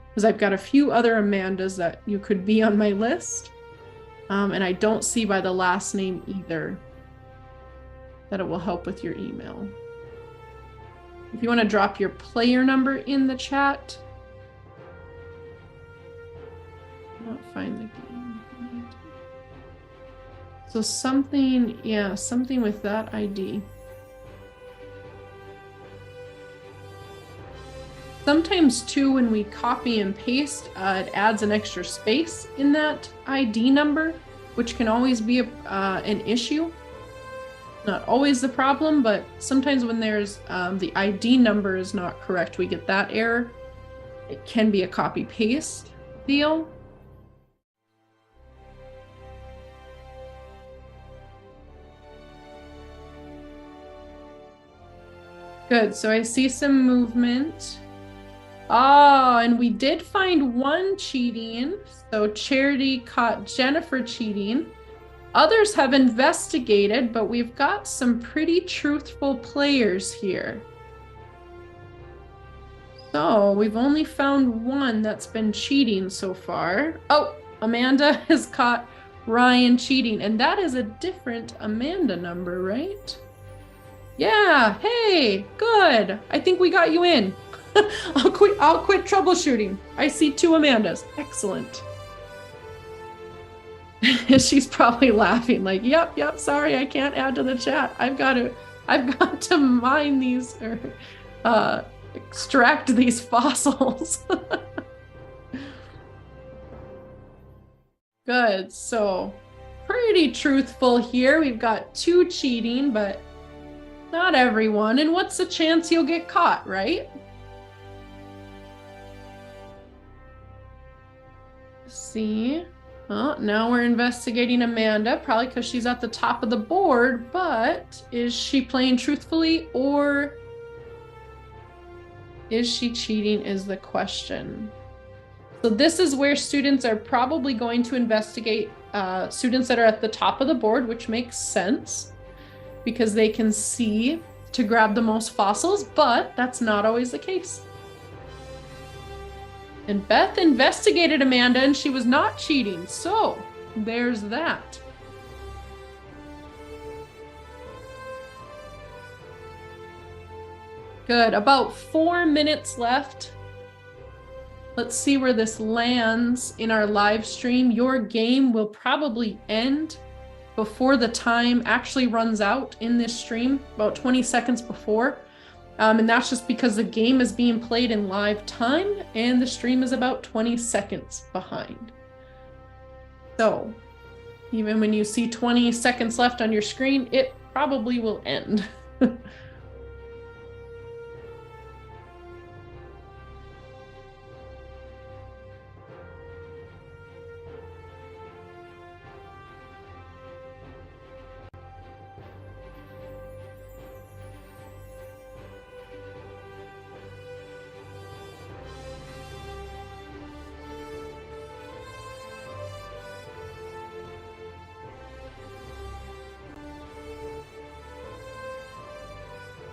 because I've got a few other Amandas that you could be on my list. And I don't see by the last name either that it will help with your email. If you want to drop your player number in the chat. Not find the game. So something, yeah, something with that ID. Sometimes too, when we copy and paste, it adds an extra space in that ID number, which can always be an issue. Not always the problem, but sometimes when there's the ID number is not correct, we get that error. It can be a copy paste deal. Good, so I see some movement. Oh, and we did find one cheating. So Charity caught Jennifer cheating. Others have investigated, but we've got some pretty truthful players here. So we've only found one that's been cheating so far. Oh, Amanda has caught Ryan cheating, and that is a different Amanda number, right? Yeah, hey, good. I think we got you in. I'll quit troubleshooting. I see 2 Amandas. Excellent. She's probably laughing like, yep, sorry, I can't add to the chat. I've got to mine these or extract these fossils. Good, so pretty truthful here. We've got 2 cheating, but Not everyone. And what's the chance you'll get caught, right? Let's see. Oh, now we're investigating Amanda, probably because she's at the top of the board, but is she playing truthfully or is she cheating is the question. So this is where students are probably going to investigate students that are at the top of the board, which makes sense because they can see to grab the most fossils, but that's not always the case. And Beth investigated Amanda and she was not cheating. So there's that. Good. About 4 minutes left. Let's see where this lands in our live stream. Your game will probably end before the time actually runs out in this stream, about 20 seconds before. And that's just because the game is being played in live time and the stream is about 20 seconds behind. So even when you see 20 seconds left on your screen, it probably will end.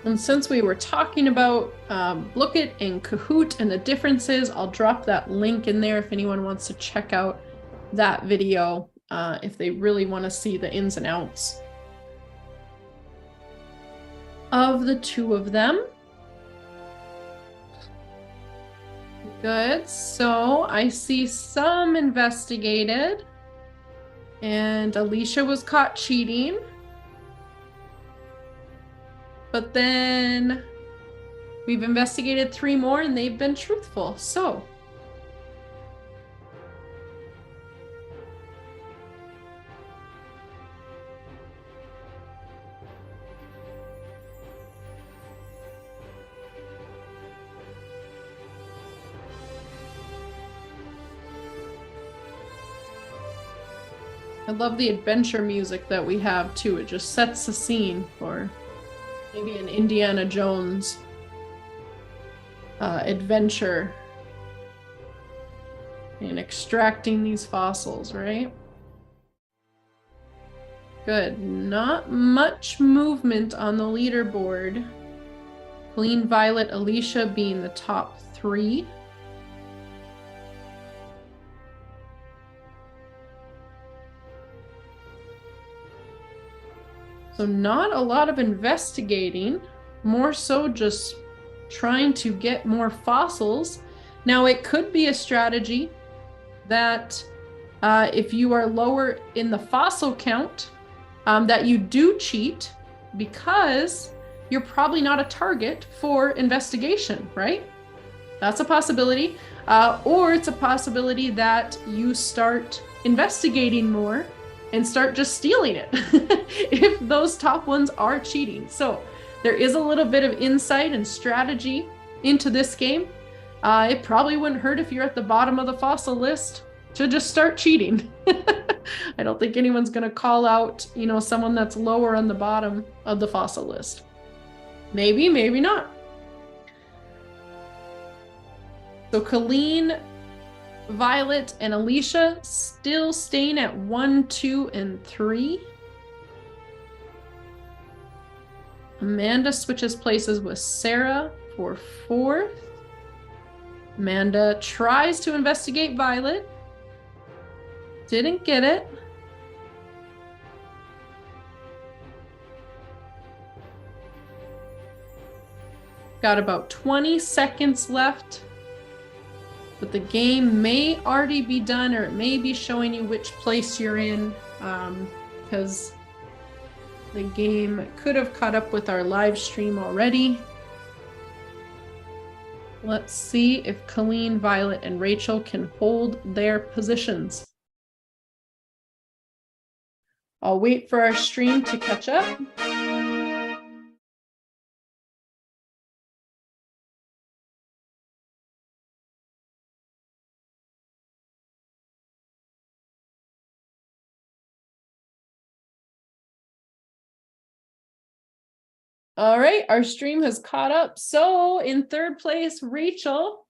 And since we were talking about Blooket and Kahoot and the differences, I'll drop that link in there if anyone wants to check out that video if they really want to see the ins and outs of the two of them. Good. So I see some investigated, and Alicia was caught cheating. But then we've investigated 3 more and they've been truthful. So I love the adventure music that we have too. It just sets the scene for maybe an Indiana Jones adventure in extracting these fossils, right? Good. Not much movement on the leaderboard. Colleen, Violet, Alicia being the top 3. So not a lot of investigating, more so just trying to get more fossils. Now it could be a strategy that if you are lower in the fossil count, that you do cheat because you're probably not a target for investigation, right? That's a possibility. Or it's a possibility that you start investigating more and start just stealing it if those top ones are cheating. So there is a little bit of insight and strategy into this game. It probably wouldn't hurt if you're at the bottom of the fossil list to just start cheating. I don't think anyone's going to call out, you know, someone that's lower on the bottom of the fossil list. Maybe, maybe not. So Colleen, Violet, and Alicia still staying at 1, 2, and 3. Amanda switches places with Sarah for 4th. Amanda tries to investigate Violet. Didn't get it. Got about 20 seconds left. But the game may already be done, or it may be showing you which place you're in, because the game could have caught up with our live stream already. Let's see if Colleen, Violet, and Rachel can hold their positions. I'll wait for our stream to catch up. All right, our stream has caught up. So in third place, Rachel,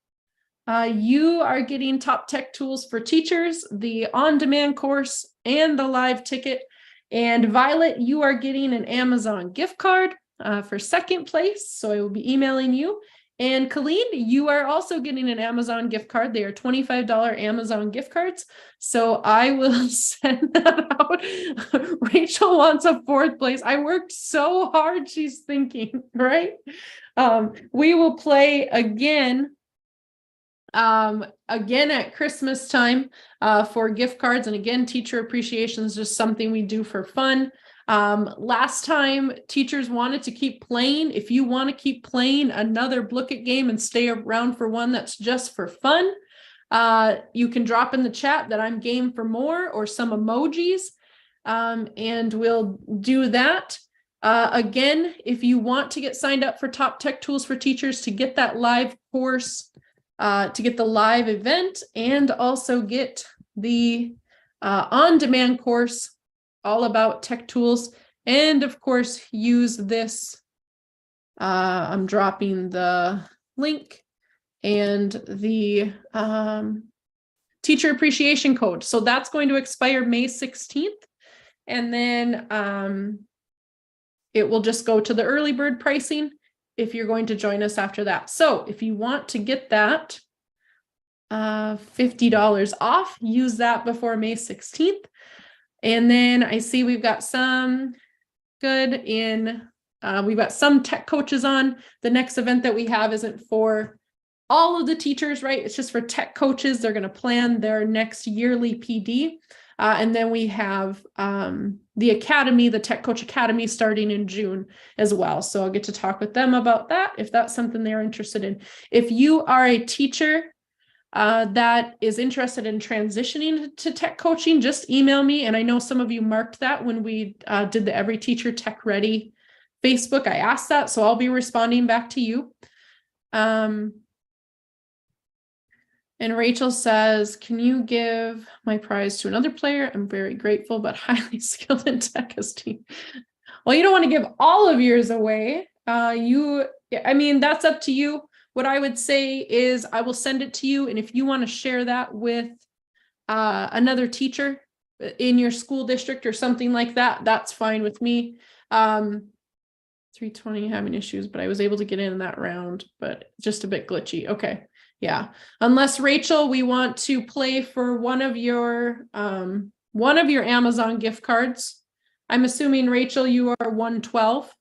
you are getting Top Tech Tools for Teachers, the on-demand course, and the live ticket. And Violet, you are getting an Amazon gift card for second place. So I will be emailing you. And Colleen, you are also getting an Amazon gift card. They are $25 Amazon gift cards. So I will send that out. Rachel wants a fourth place. I worked so hard, she's thinking, right? We will play again at Christmas time for gift cards. And again, teacher appreciation is just something we do for fun. Last time teachers wanted to keep playing. If you want to keep playing another Blooket game and stay around for one that's just for fun, you can drop in the chat that I'm game for more or some emojis, and we'll do that. Again, if you want to get signed up for Top Tech Tools for Teachers to get that live course, to get the live event, and also get the on-demand course all about tech tools, and of course use this, I'm dropping the link and the teacher appreciation code. So that's going to expire May 16th, and then it will just go to the early bird pricing if you're going to join us after that. So if you want to get that $50 off, use that before May 16th. And then I see we've got some we've got some tech coaches on. The next event that we have isn't for all of the teachers, right? It's just for tech coaches. They're going to plan their next yearly PD. And then we have the Academy, the Tech Coach Academy, starting in June as well. So I'll get to talk with them about that if that's something they're interested in. If you are a teacher that is interested in transitioning to tech coaching, just email me. And I know some of you marked that when we did the Every Teacher Tech Ready Facebook. I asked that, so I'll be responding back to you. And Rachel says, can you give my prize to another player? I'm very grateful, but highly skilled in tech as team. Well, you don't want to give all of yours away. I mean, that's up to you. What I would say is I will send it to you. And if you want to share that with another teacher in your school district or something like that, that's fine with me. 320 having issues, but I was able to get in that round, but just a bit glitchy. Okay. Yeah. Unless Rachel, we want to play for one of your Amazon gift cards. I'm assuming Rachel, you are 112.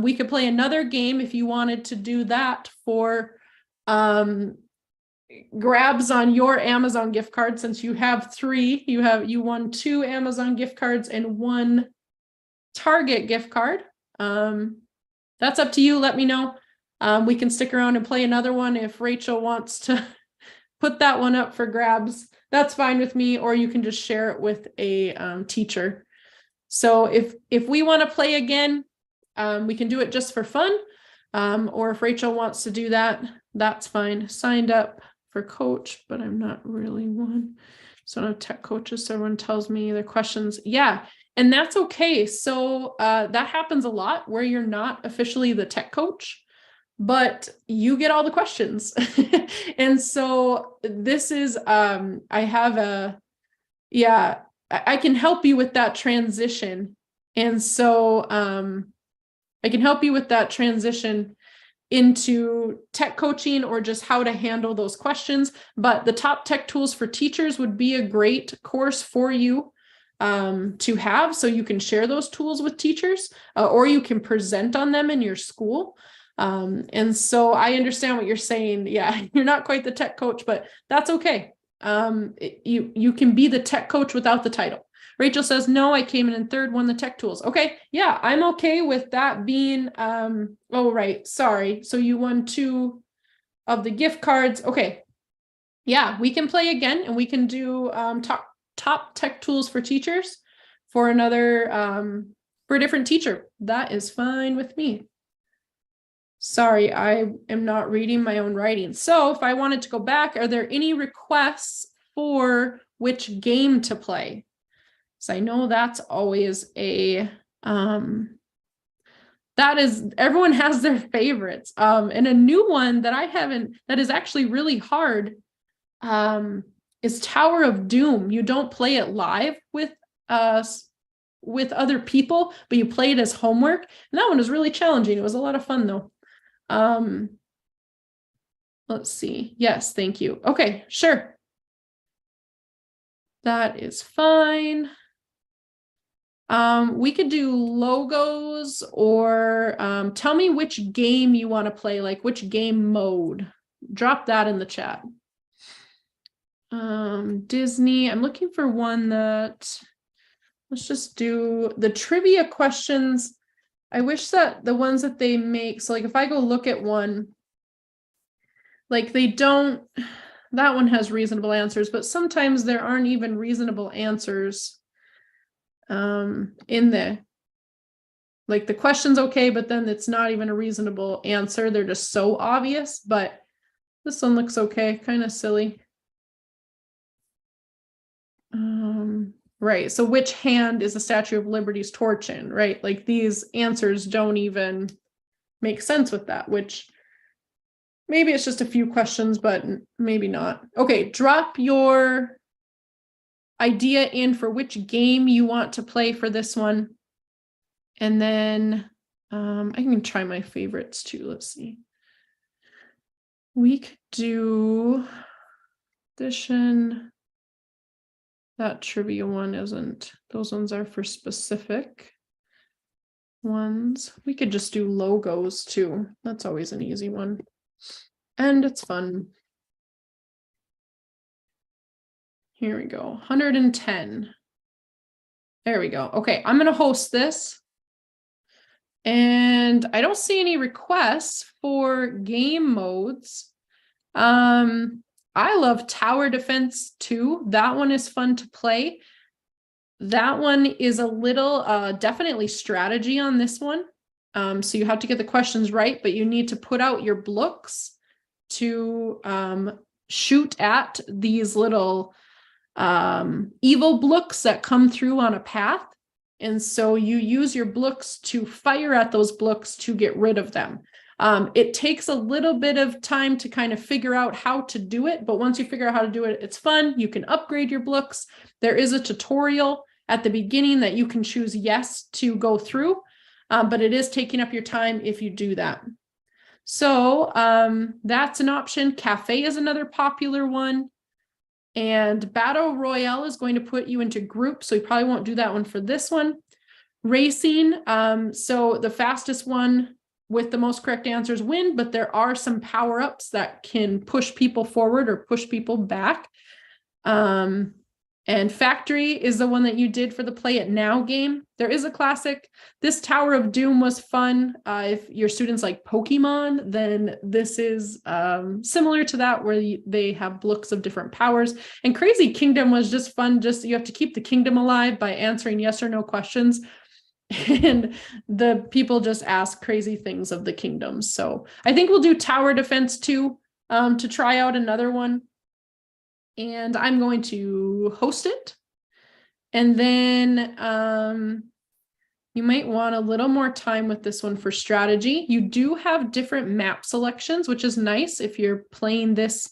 We could play another game if you wanted to do that for grabs on your Amazon gift card. Since you have 3, you won 2 Amazon gift cards and 1 Target gift card. That's up to you. Let me know. We can stick around and play another one if Rachel wants to put that one up for grabs. That's fine with me, or you can just share it with a teacher. So if we want to play again, we can do it just for fun, or if Rachel wants to do that, that's fine. Signed up for coach, but I'm not really one. So I don't have tech coaches, so everyone tells me their questions. Yeah, and that's okay. So that happens a lot where you're not officially the tech coach, but you get all the questions. And so this is, I can help you with that transition. And so I can help you with that transition into tech coaching or just how to handle those questions. But the Top Tech Tools for Teachers would be a great course for you to have, so you can share those tools with teachers, or you can present on them in your school. And so I understand what you're saying. Yeah, you're not quite the tech coach, but that's okay. You can be the tech coach without the title. Rachel says, no, I came in third, won the tech tools. Okay. Yeah, I'm okay with that being, oh, right. Sorry. So you won 2 of the gift cards. Okay. Yeah, we can play again, and we can do top tech tools for teachers for another, for a different teacher. That is fine with me. Sorry, I am not reading my own writing. So if I wanted to go back, are there any requests for which game to play? So I know that's always a that is, everyone has their favorites. And a new one that I haven't, that is actually really hard, is Tower of Doom. You don't play it live with other people, but you play it as homework. And that one was really challenging. It was a lot of fun though. Let's see. Yes, thank you. Okay, sure. That is fine. We could do logos, or tell me which game you want to play, like which game mode. Drop that in the chat. Disney, I'm looking for one that, let's just do the trivia questions. I wish that the ones that they make, so like if I go look at one, like they don't, that one has reasonable answers, but sometimes there aren't even reasonable answers in the, like the question's okay, but then it's not even a reasonable answer. They're just so obvious, but this one looks okay, kind of silly. Right, so which hand is the Statue of Liberty's torch in, right? Like these answers don't even make sense with that, which maybe it's just a few questions, but maybe not. Okay, drop your idea in for which game you want to play for this one. And then I can try my favorites too. Let's see. We could do addition. That trivia one isn't. Those ones are for specific ones. We could just do logos too. That's always an easy one. And it's fun. Here we go. 110. There we go. Okay, I'm going to host this. And I don't see any requests for game modes. I love Tower Defense too. That one is fun to play. That one is a little definitely strategy on this one. So you have to get the questions right, but you need to put out your blooks to shoot at these little evil blooks that come through on a path. And so you use your blooks to fire at those blooks to get rid of them. It takes a little bit of time to kind of figure out how to do it, but once you figure out how to do it, it's fun. You can upgrade your blooks. There is a tutorial at the beginning that you can choose yes to go through, but it is taking up your time if you do that. So that's an option. Cafe is another popular one. And Battle Royale is going to put you into groups, so you probably won't do that one for this one. Racing, so the fastest one with the most correct answers win, but there are some power-ups that can push people forward or push people back. And Factory is the one that you did for the Play It Now game. There is a classic. This Tower of Doom was fun. If your students like Pokemon, then this is similar to that, where they have blocks of different powers. And Crazy Kingdom was just fun. Just you have to keep the kingdom alive by answering yes or no questions. And the people just ask crazy things of the kingdoms. So I think we'll do Tower Defense too, to try out another one. And I'm going to host it. And then you might want a little more time with this one for strategy. You do have different map selections, which is nice. If you're playing this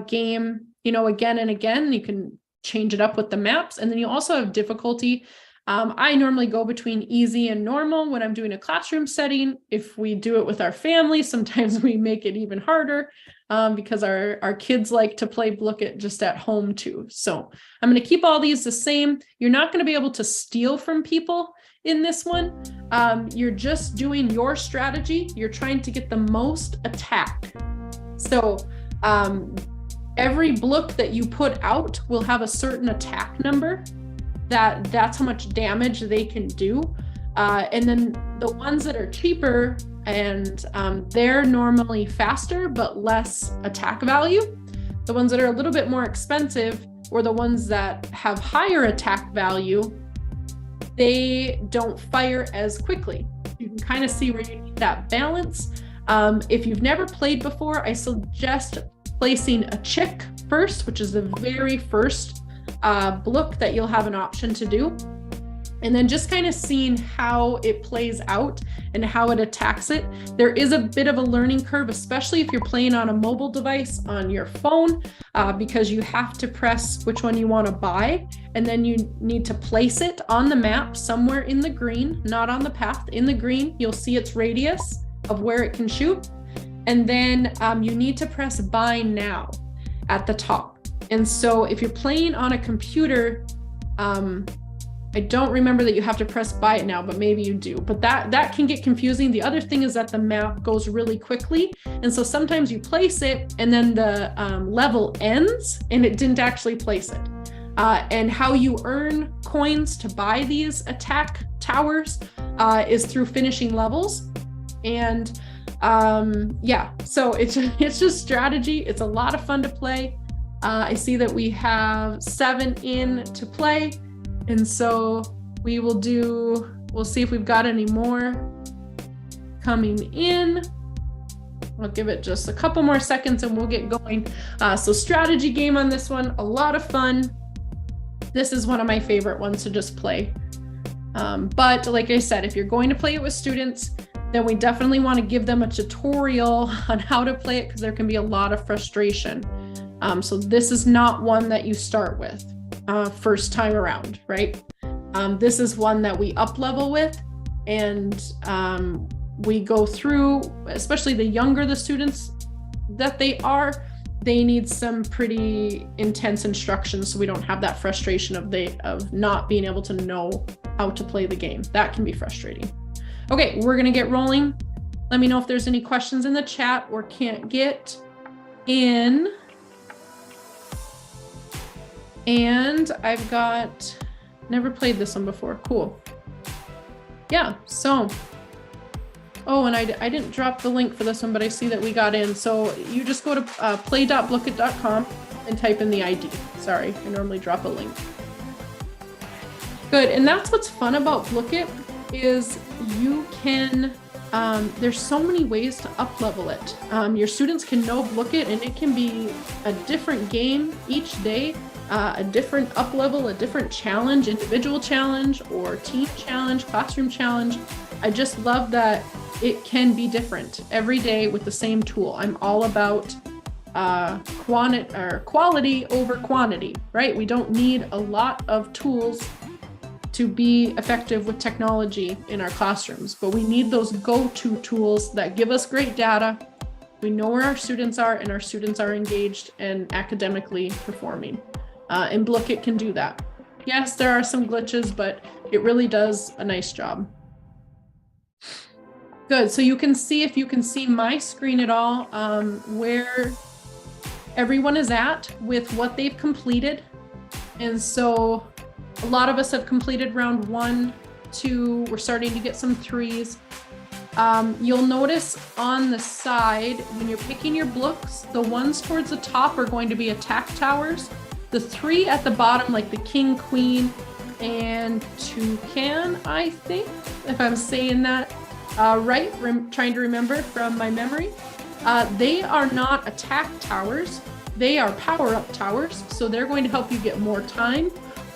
game, you know, again and again, you can change it up with the maps. And then you also have difficulty. I normally go between easy and normal when I'm doing a classroom setting. If we do it with our family, sometimes we make it even harder because our kids like to play Blooket just at home too. So I'm going to keep all these the same. You're not going to be able to steal from people in this one. You're just doing your strategy. You're trying to get the most attack. So every block that you put out will have a certain attack number. That's how much damage they can do. And then the ones that are cheaper and they're normally faster but less attack value. The ones that are a little bit more expensive, or the ones that have higher attack value, they don't fire as quickly. You can kind of see where you need that balance. If you've never played before, I suggest placing a chick first, which is the very first block that you'll have an option to do. and then just kind of seeing how it plays out and how it attacks it. There is a bit of a learning curve, especially if you're playing on a mobile device on your phone, because you have to press which one you want to buy, and then you need to place it on the map somewhere in the green, not on the path, in the green. You'll see its radius of where it can shoot. And then you need to press buy now at the top. And so if you're playing on a computer, I don't remember that you have to press buy it now, but maybe you do. But that can get confusing. The other thing is that the map goes really quickly. And so sometimes you place it and then the level ends and it didn't actually place it. And how you earn coins to buy these attack towers is through finishing levels. And yeah, so it's just strategy. It's a lot of fun to play. I see that we have 7 in to play. And so we'll see if we've got any more coming in. I'll give it just a couple more seconds and we'll get going. So strategy game on this one, a lot of fun. This is one of my favorite ones to just play. But like I said, if you're going to play it with students, then we definitely want to give them a tutorial on how to play it because there can be a lot of frustration. So this is not one that you start with first time around, right? This is one that we up level with, and we go through, especially the younger the students that they need some pretty intense instructions so we don't have that frustration of not being able to know how to play the game. That can be frustrating. Okay, we're gonna get rolling. Let me know if there's any questions in the chat or can't get in. And I've never played this one before. Cool. Yeah, so, oh, and I didn't drop the link for this one, but I see that we got in. So you just go to play.blooket.com and type in the ID. Sorry, I normally drop a link. Good, and that's what's fun about Blooket is you can, there's so many ways to up level it. Your students can know Blooket and it can be a different game each day. A different up level, a different challenge, individual challenge or team challenge, classroom challenge. I just love that it can be different every day with the same tool. I'm all about quality over quantity, right? We don't need a lot of tools to be effective with technology in our classrooms, but we need those go-to tools that give us great data. We know where our students are and our students are engaged and academically performing. And Blooket can do that. Yes, there are some glitches, but it really does a nice job. Good, so you can see, if you can see my screen at all, where everyone is at with what they've completed. And so a lot of us have completed round 1, 2, we're starting to get some 3s. You'll notice on the side, when you're picking your blocks, the ones towards the top are going to be attack towers. The 3 at the bottom, like the king, queen, and toucan, I think, if I'm saying that right, trying to remember from my memory. They are not attack towers. They are power-up towers. So they're going to help you get more time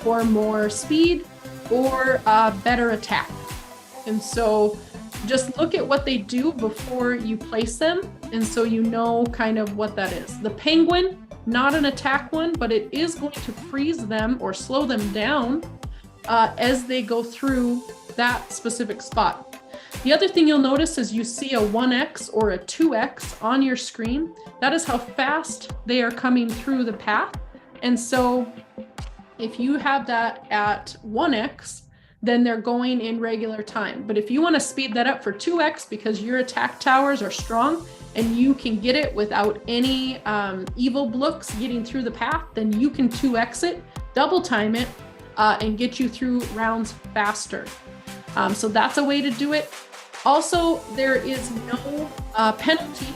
or more speed or better attack. And so just look at what they do before you place them. And so you know kind of what that is. The penguin, not an attack one, but it is going to freeze them or slow them down as they go through that specific spot. The other thing you'll notice is you see a 1x or a 2x on your screen. That is how fast they are coming through the path. And so if you have that at 1x, then they're going in regular time. But if you want to speed that up for 2x because your attack towers are strong, and you can get it without any evil blooks getting through the path, then you can 2x it, double time it, and get you through rounds faster. So that's a way to do it. Also, there is no penalty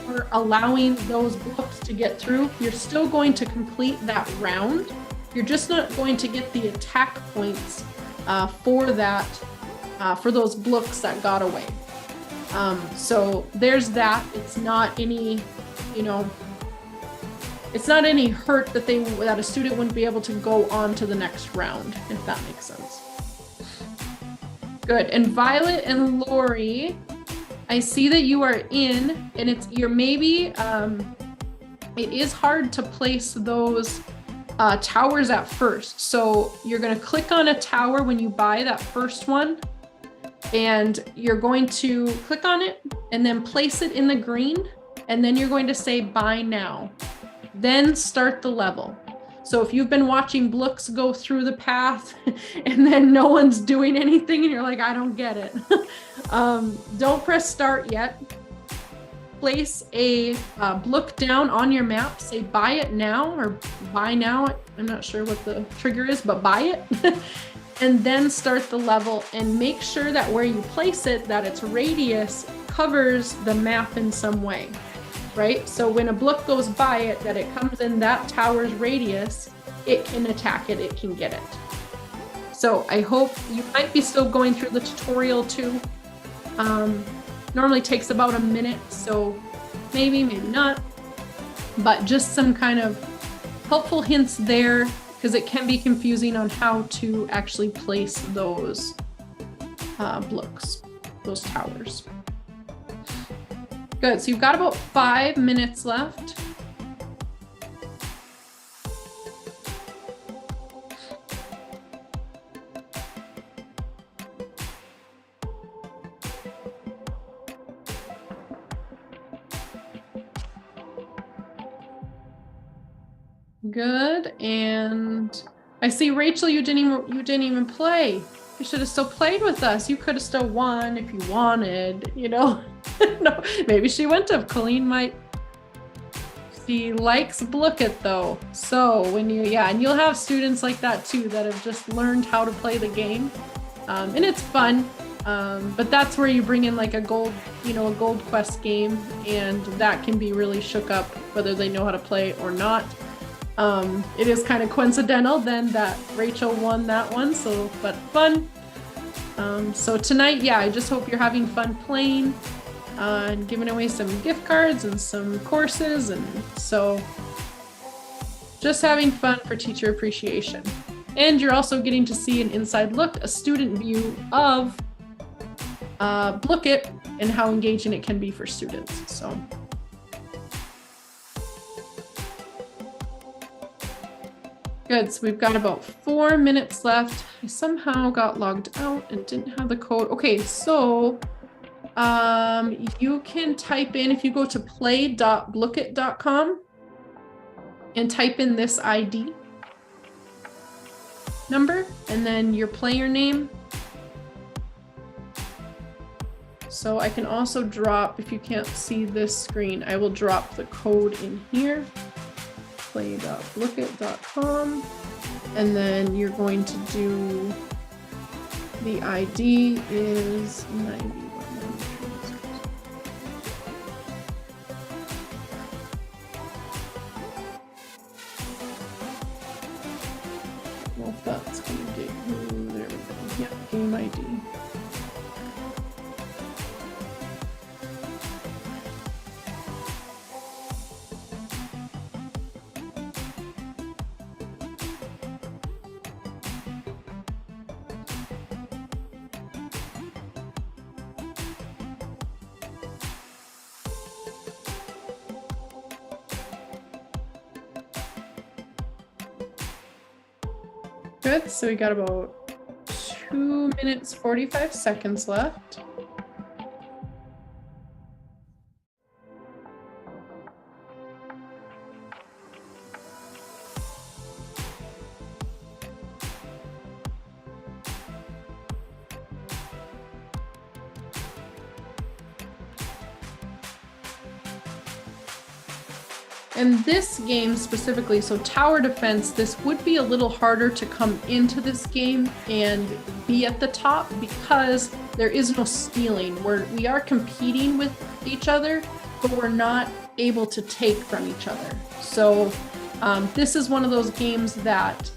for allowing those blocks to get through. You're still going to complete that round. You're just not going to get the attack points for those blocks that got away. So there's that. It's not any, it's not any hurt that a student wouldn't be able to go on to the next round, if that makes sense. Good. And Violet and Lori, I see that you are in, and you're maybe, it is hard to place those towers at first. So you're going to click on a tower when you buy that first one, and you're going to click on it and then place it in the green, and then you're going to say buy now, then start the level. So if you've been watching Blooks go through the path and then no one's doing anything and you're like, I don't get it, don't press start yet. Place a Blook down on your map, say buy it now or buy now. I'm not sure what the trigger is, but buy it. And then start the level, and make sure that where you place it, that its radius covers the map in some way. Right? So when a Blook goes by it, that it comes in that tower's radius, it can attack it, it can get it. So I hope you might be still going through the tutorial too. Normally takes about a minute, so maybe not, but just some kind of helpful hints there, because it can be confusing on how to actually place those Blooks, those towers. Good, so you've got about 5 minutes left. Good, and I see Rachel, you didn't even play. You should have still played with us. You could have still won if you wanted, you know. No, maybe she wouldn't have. Colleen might. She likes Blooket though. So when you, yeah, and you'll have students like that too that have just learned how to play the game, and it's fun. But that's where you bring in like a gold, you know, a gold quest game, and that can be really shook up whether they know how to play or not. It is kind of coincidental then that Rachel won that one, so, but fun. So tonight, yeah, I just hope you're having fun playing and giving away some gift cards and some courses, and so just having fun for teacher appreciation. And you're also getting to see an inside look, a student view of Blooket and how engaging it can be for students. So. Good, so we've got about 4 minutes left. I somehow got logged out and didn't have the code. Okay, so you can type in, if you go to play.blooket.com and type in this ID number and then your player name. So I can also drop, if you can't see this screen, I will drop the code in here. Play.blooket.com, and then you're going to do, the ID is 91. Well, if that's going to get you, there we go. Yeah, game ID. Good, so we got about 2 minutes, 45 seconds left. And this game specifically, so tower defense, this would be a little harder to come into this game and be at the top because there is no stealing. We are competing with each other, but we're not able to take from each other. So this is one of those games that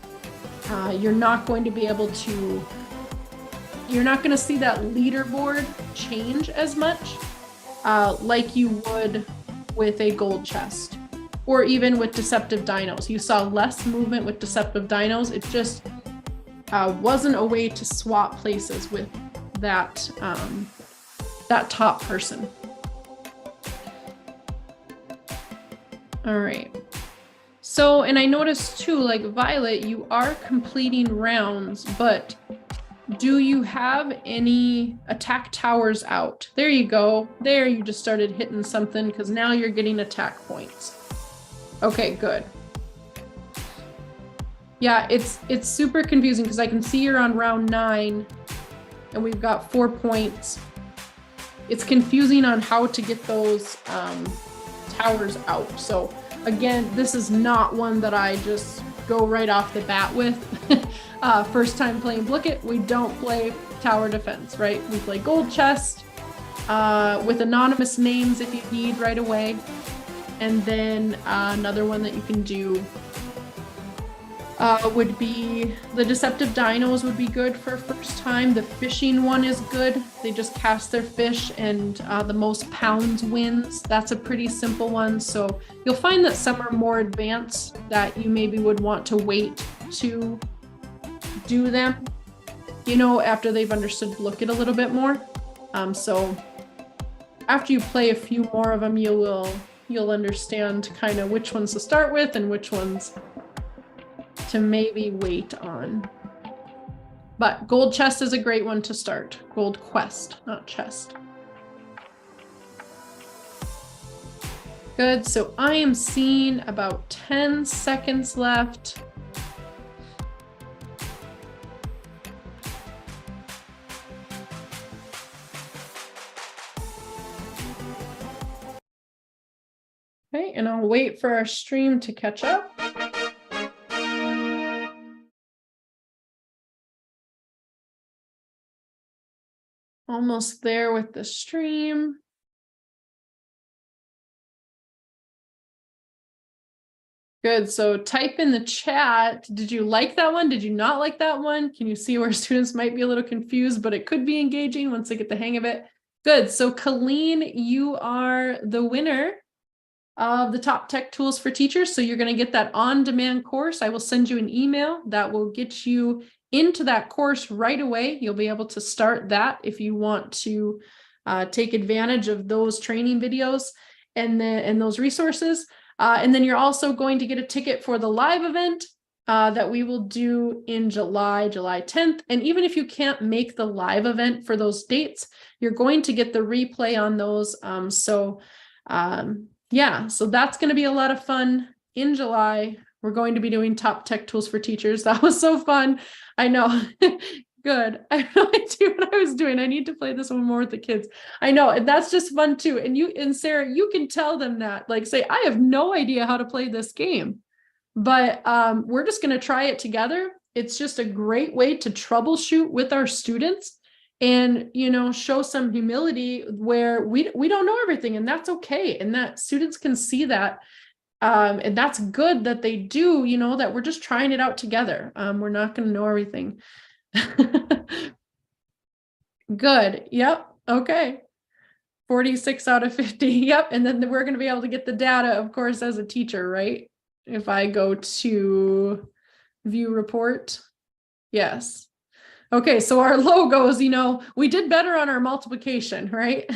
you're not going to be able to, you're not going to see that leaderboard change as much like you would with a gold chest. Or even with deceptive dinos. You saw less movement with deceptive dinos. It just wasn't a way to swap places with that, that top person. All right. So, and I noticed too, like Violet, you are completing rounds, but do you have any attack towers out? There you go. There, you just started hitting something because now you're getting attack points. Okay, good. Yeah, it's super confusing because I can see you're on round 9 and we've got 4 points. It's confusing on how to get those towers out. So again, this is not one that I just go right off the bat with. First time playing Blooket, we don't play tower defense, right? We play gold chest with anonymous names if you need right away. And then another one that you can do would be the deceptive dinos would be good for first time. The fishing one is good. They just cast their fish and the most pounds wins. That's a pretty simple one. So you'll find that some are more advanced that you maybe would want to wait to do them, you know, after they've understood Blooket a little bit more. So after you play a few more of them, you'll understand kind of which ones to start with and which ones to maybe wait on. But gold chest is a great one to start. Gold quest, not chest. Good, so I am seeing about 10 seconds left. Okay, and I'll wait for our stream to catch up. Almost there with the stream. Good, so type in the chat. Did you like that one? Did you not like that one? Can you see where students might be a little confused, but it could be engaging once they get the hang of it? Good, so Colleen, you are the winner of the top tech tools for teachers. So you're gonna get that on-demand course. I will send you an email that will get you into that course right away. You'll be able to start that if you want to take advantage of those training videos and those resources. And then you're also going to get a ticket for the live event that we will do in July 10th. And even if you can't make the live event for those dates, you're going to get the replay on those. Yeah, so that's going to be a lot of fun in July. We're going to be doing top tech tools for teachers. That was so fun. I know. Good. I have no idea what I was doing. I need to play this one more with the kids. I know. And that's just fun too. And Sarah, you can tell them that, like, say, I have no idea how to play this game, but we're just going to try it together. It's just a great way to troubleshoot with our students and, you know, show some humility where we don't know everything, and that's okay. And that students can see that. And that's good that they do, you know, that we're just trying it out together. We're not going to know everything. Good. Yep. Okay. 46 out of 50. Yep. And then we're going to be able to get the data, of course, as a teacher, right? If I go to view report. Yes. Okay. So our logos, you know, we did better on our multiplication, right?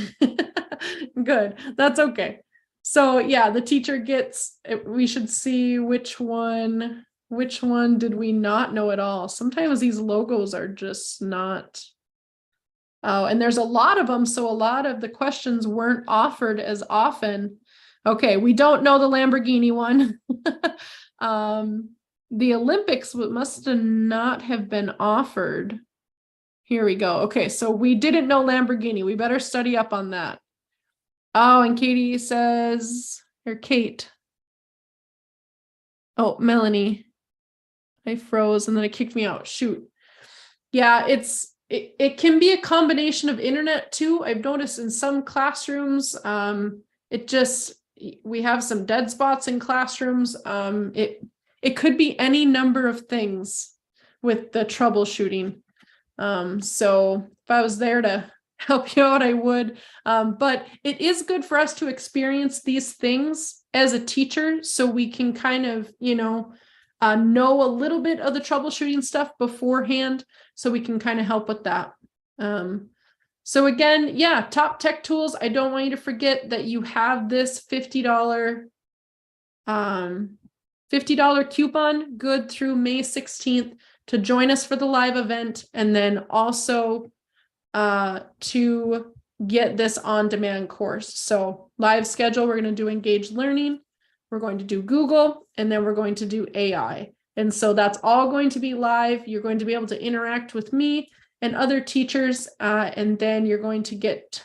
Good. That's okay. So yeah, the teacher gets, we should see which one did we not know at all? Sometimes these logos are just not. Oh, and there's a lot of them. So a lot of the questions weren't offered as often. Okay, we don't know the Lamborghini one. The Olympics must not have been offered. Here we go. Okay, so we didn't know Lamborghini. We better study up on that. Oh, and Katie says, or Kate. Oh, Melanie. I froze and then it kicked me out. Shoot. Yeah, it can be a combination of internet too. I've noticed in some classrooms, we have some dead spots in classrooms. It could be any number of things with the troubleshooting. So if I was there to help you out, I would. But it is good for us to experience these things as a teacher so we can kind of, you know a little bit of the troubleshooting stuff beforehand so we can kind of help with that. So again, yeah, Top Tech Tools. I don't want you to forget that you have this $50 coupon good through May 16th to join us for the live event, and then also to get this on-demand course. So live schedule, we're going to do engaged learning, we're going to do Google, and then we're going to do AI. And so that's all going to be live. You're going to be able to interact with me and other teachers, and then you're going to get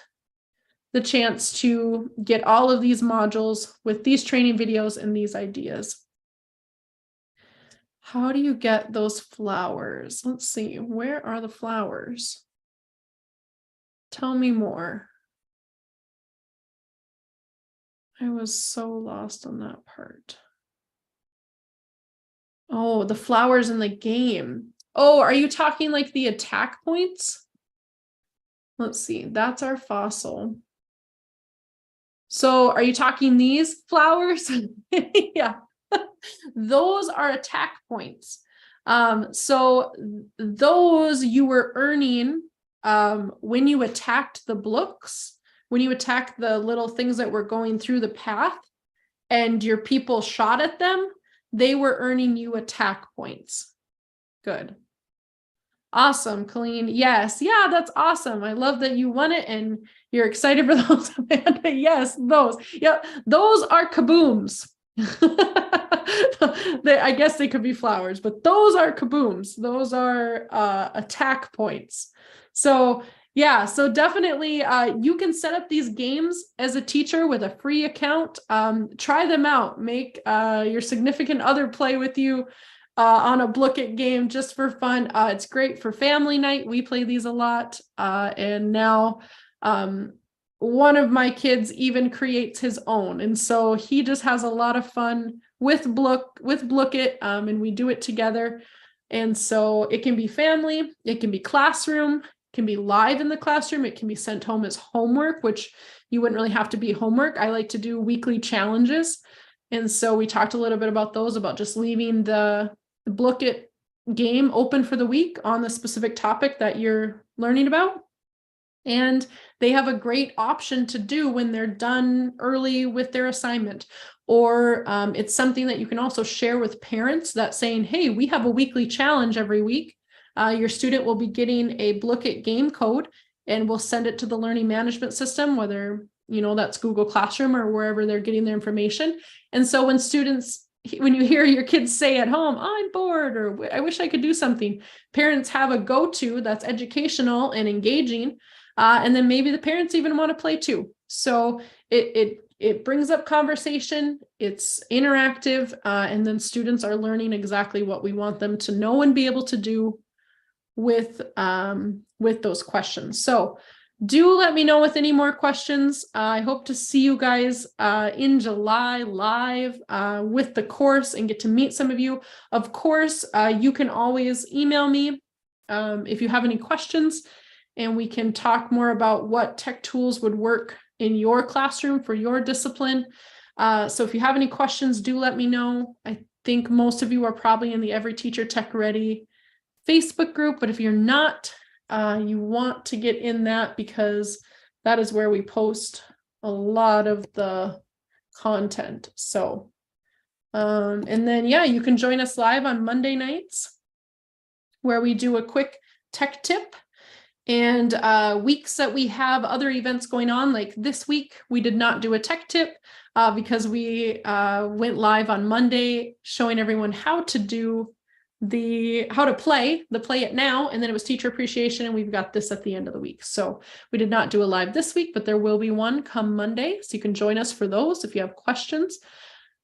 the chance to get all of these modules with these training videos and these ideas. How do you get those flowers? Let's see, where are the flowers? Tell me more. I was so lost on that part. Oh, the flowers in the game. Oh, are you talking like the attack points? Let's see, that's our fossil. So are you talking these flowers? Yeah, those are attack points. So those you were earning when you attacked the blooks, when you attacked the little things that were going through the path and your people shot at them, they were earning you attack points. Good. Awesome, Colleen. Yes. Yeah, that's awesome. I love that you won it and you're excited for those, Amanda. Yes, those. Yep. Those are kabooms. I guess they could be flowers, but those are kabooms. Those are attack points. So yeah, so definitely you can set up these games as a teacher with a free account. Try them out. Make your significant other play with you on a Blooket game just for fun. It's great for family night. We play these a lot. And now one of my kids even creates his own. And so he just has a lot of fun with Blooket, and we do it together. And so it can be family, it can be classroom, it can be live in the classroom, it can be sent home as homework, which you wouldn't really have to be homework. I like to do weekly challenges. And so we talked a little bit about those, about just leaving the Blooket game open for the week on the specific topic that you're learning about. And they have a great option to do when they're done early with their assignment. Or it's something that you can also share with parents, that saying, hey, we have a weekly challenge every week. Your student will be getting a Blooket game code and we'll send it to the learning management system, whether that's Google Classroom or wherever they're getting their information. And so when you hear your kids say at home, oh, I'm bored, or I wish I could do something, parents have a go-to that's educational and engaging. And then maybe the parents even want to play too. So it brings up conversation, it's interactive, and then students are learning exactly what we want them to know and be able to do with those questions. So do let me know with any more questions. I hope to see you guys in July live with the course and get to meet some of you. Of course, you can always email me if you have any questions, and we can talk more about what tech tools would work in your classroom for your discipline. So if you have any questions, do let me know. I think most of you are probably in the Every Teacher Tech Ready Facebook group, but if you're not, you want to get in that, because that is where we post a lot of the content. So, and then, yeah, you can join us live on Monday nights where we do a quick tech tip. And weeks that we have other events going on, like this week, we did not do a tech tip because we went live on Monday showing everyone how to play it now, and then it was teacher appreciation, and we've got this at the end of the week. So we did not do a live this week, but there will be one come Monday, so you can join us for those if you have questions.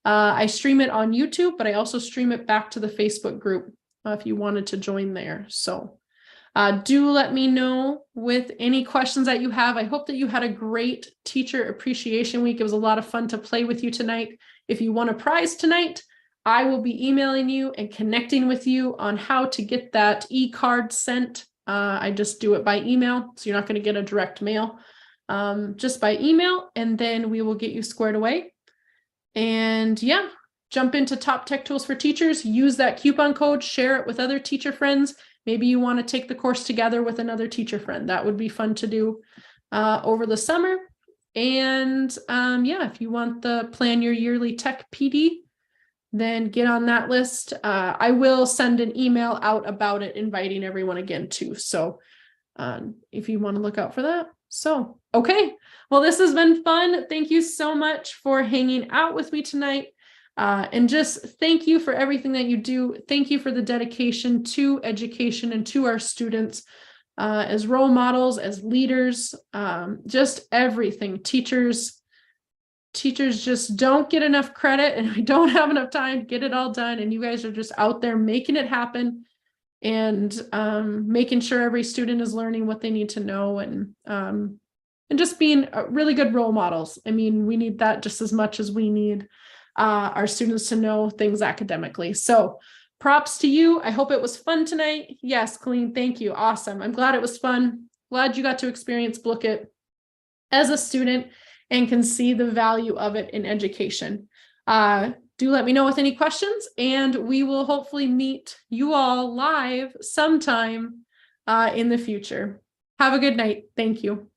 I stream it on YouTube, but I also stream it back to the Facebook group if you wanted to join there. So do let me know with any questions that you have. I hope that you had a great Teacher Appreciation Week. It was a lot of fun to play with you tonight. If you won a prize tonight, I will be emailing you and connecting with you on how to get that e-card sent. I just do it by email, so you're not going to get a direct mail, just by email, and then we will get you squared away. And yeah, jump into Top Tech Tools for Teachers, use that coupon code, share it with other teacher friends. maybe you want to take the course together with another teacher friend. That would be fun to do over the summer. And yeah, if you want the plan your yearly tech PD, then get on that list. I will send an email out about it, inviting everyone again too. So if you want to look out for that. So, okay. Well, this has been fun. Thank you so much for hanging out with me tonight. And just thank you for everything that you do. Thank you for the dedication to education and to our students as role models, as leaders, just everything. Teachers just don't get enough credit, and we don't have enough time to get it all done. And you guys are just out there making it happen and making sure every student is learning what they need to know, and just being really good role models. I mean, we need that just as much as we need our students to know things academically. So props to you. I hope it was fun tonight. Yes, Colleen, thank you. Awesome. I'm glad it was fun. Glad you got to experience Blooket as a student and can see the value of it in education. Do let me know with any questions, and we will hopefully meet you all live sometime in the future. Have a good night. Thank you.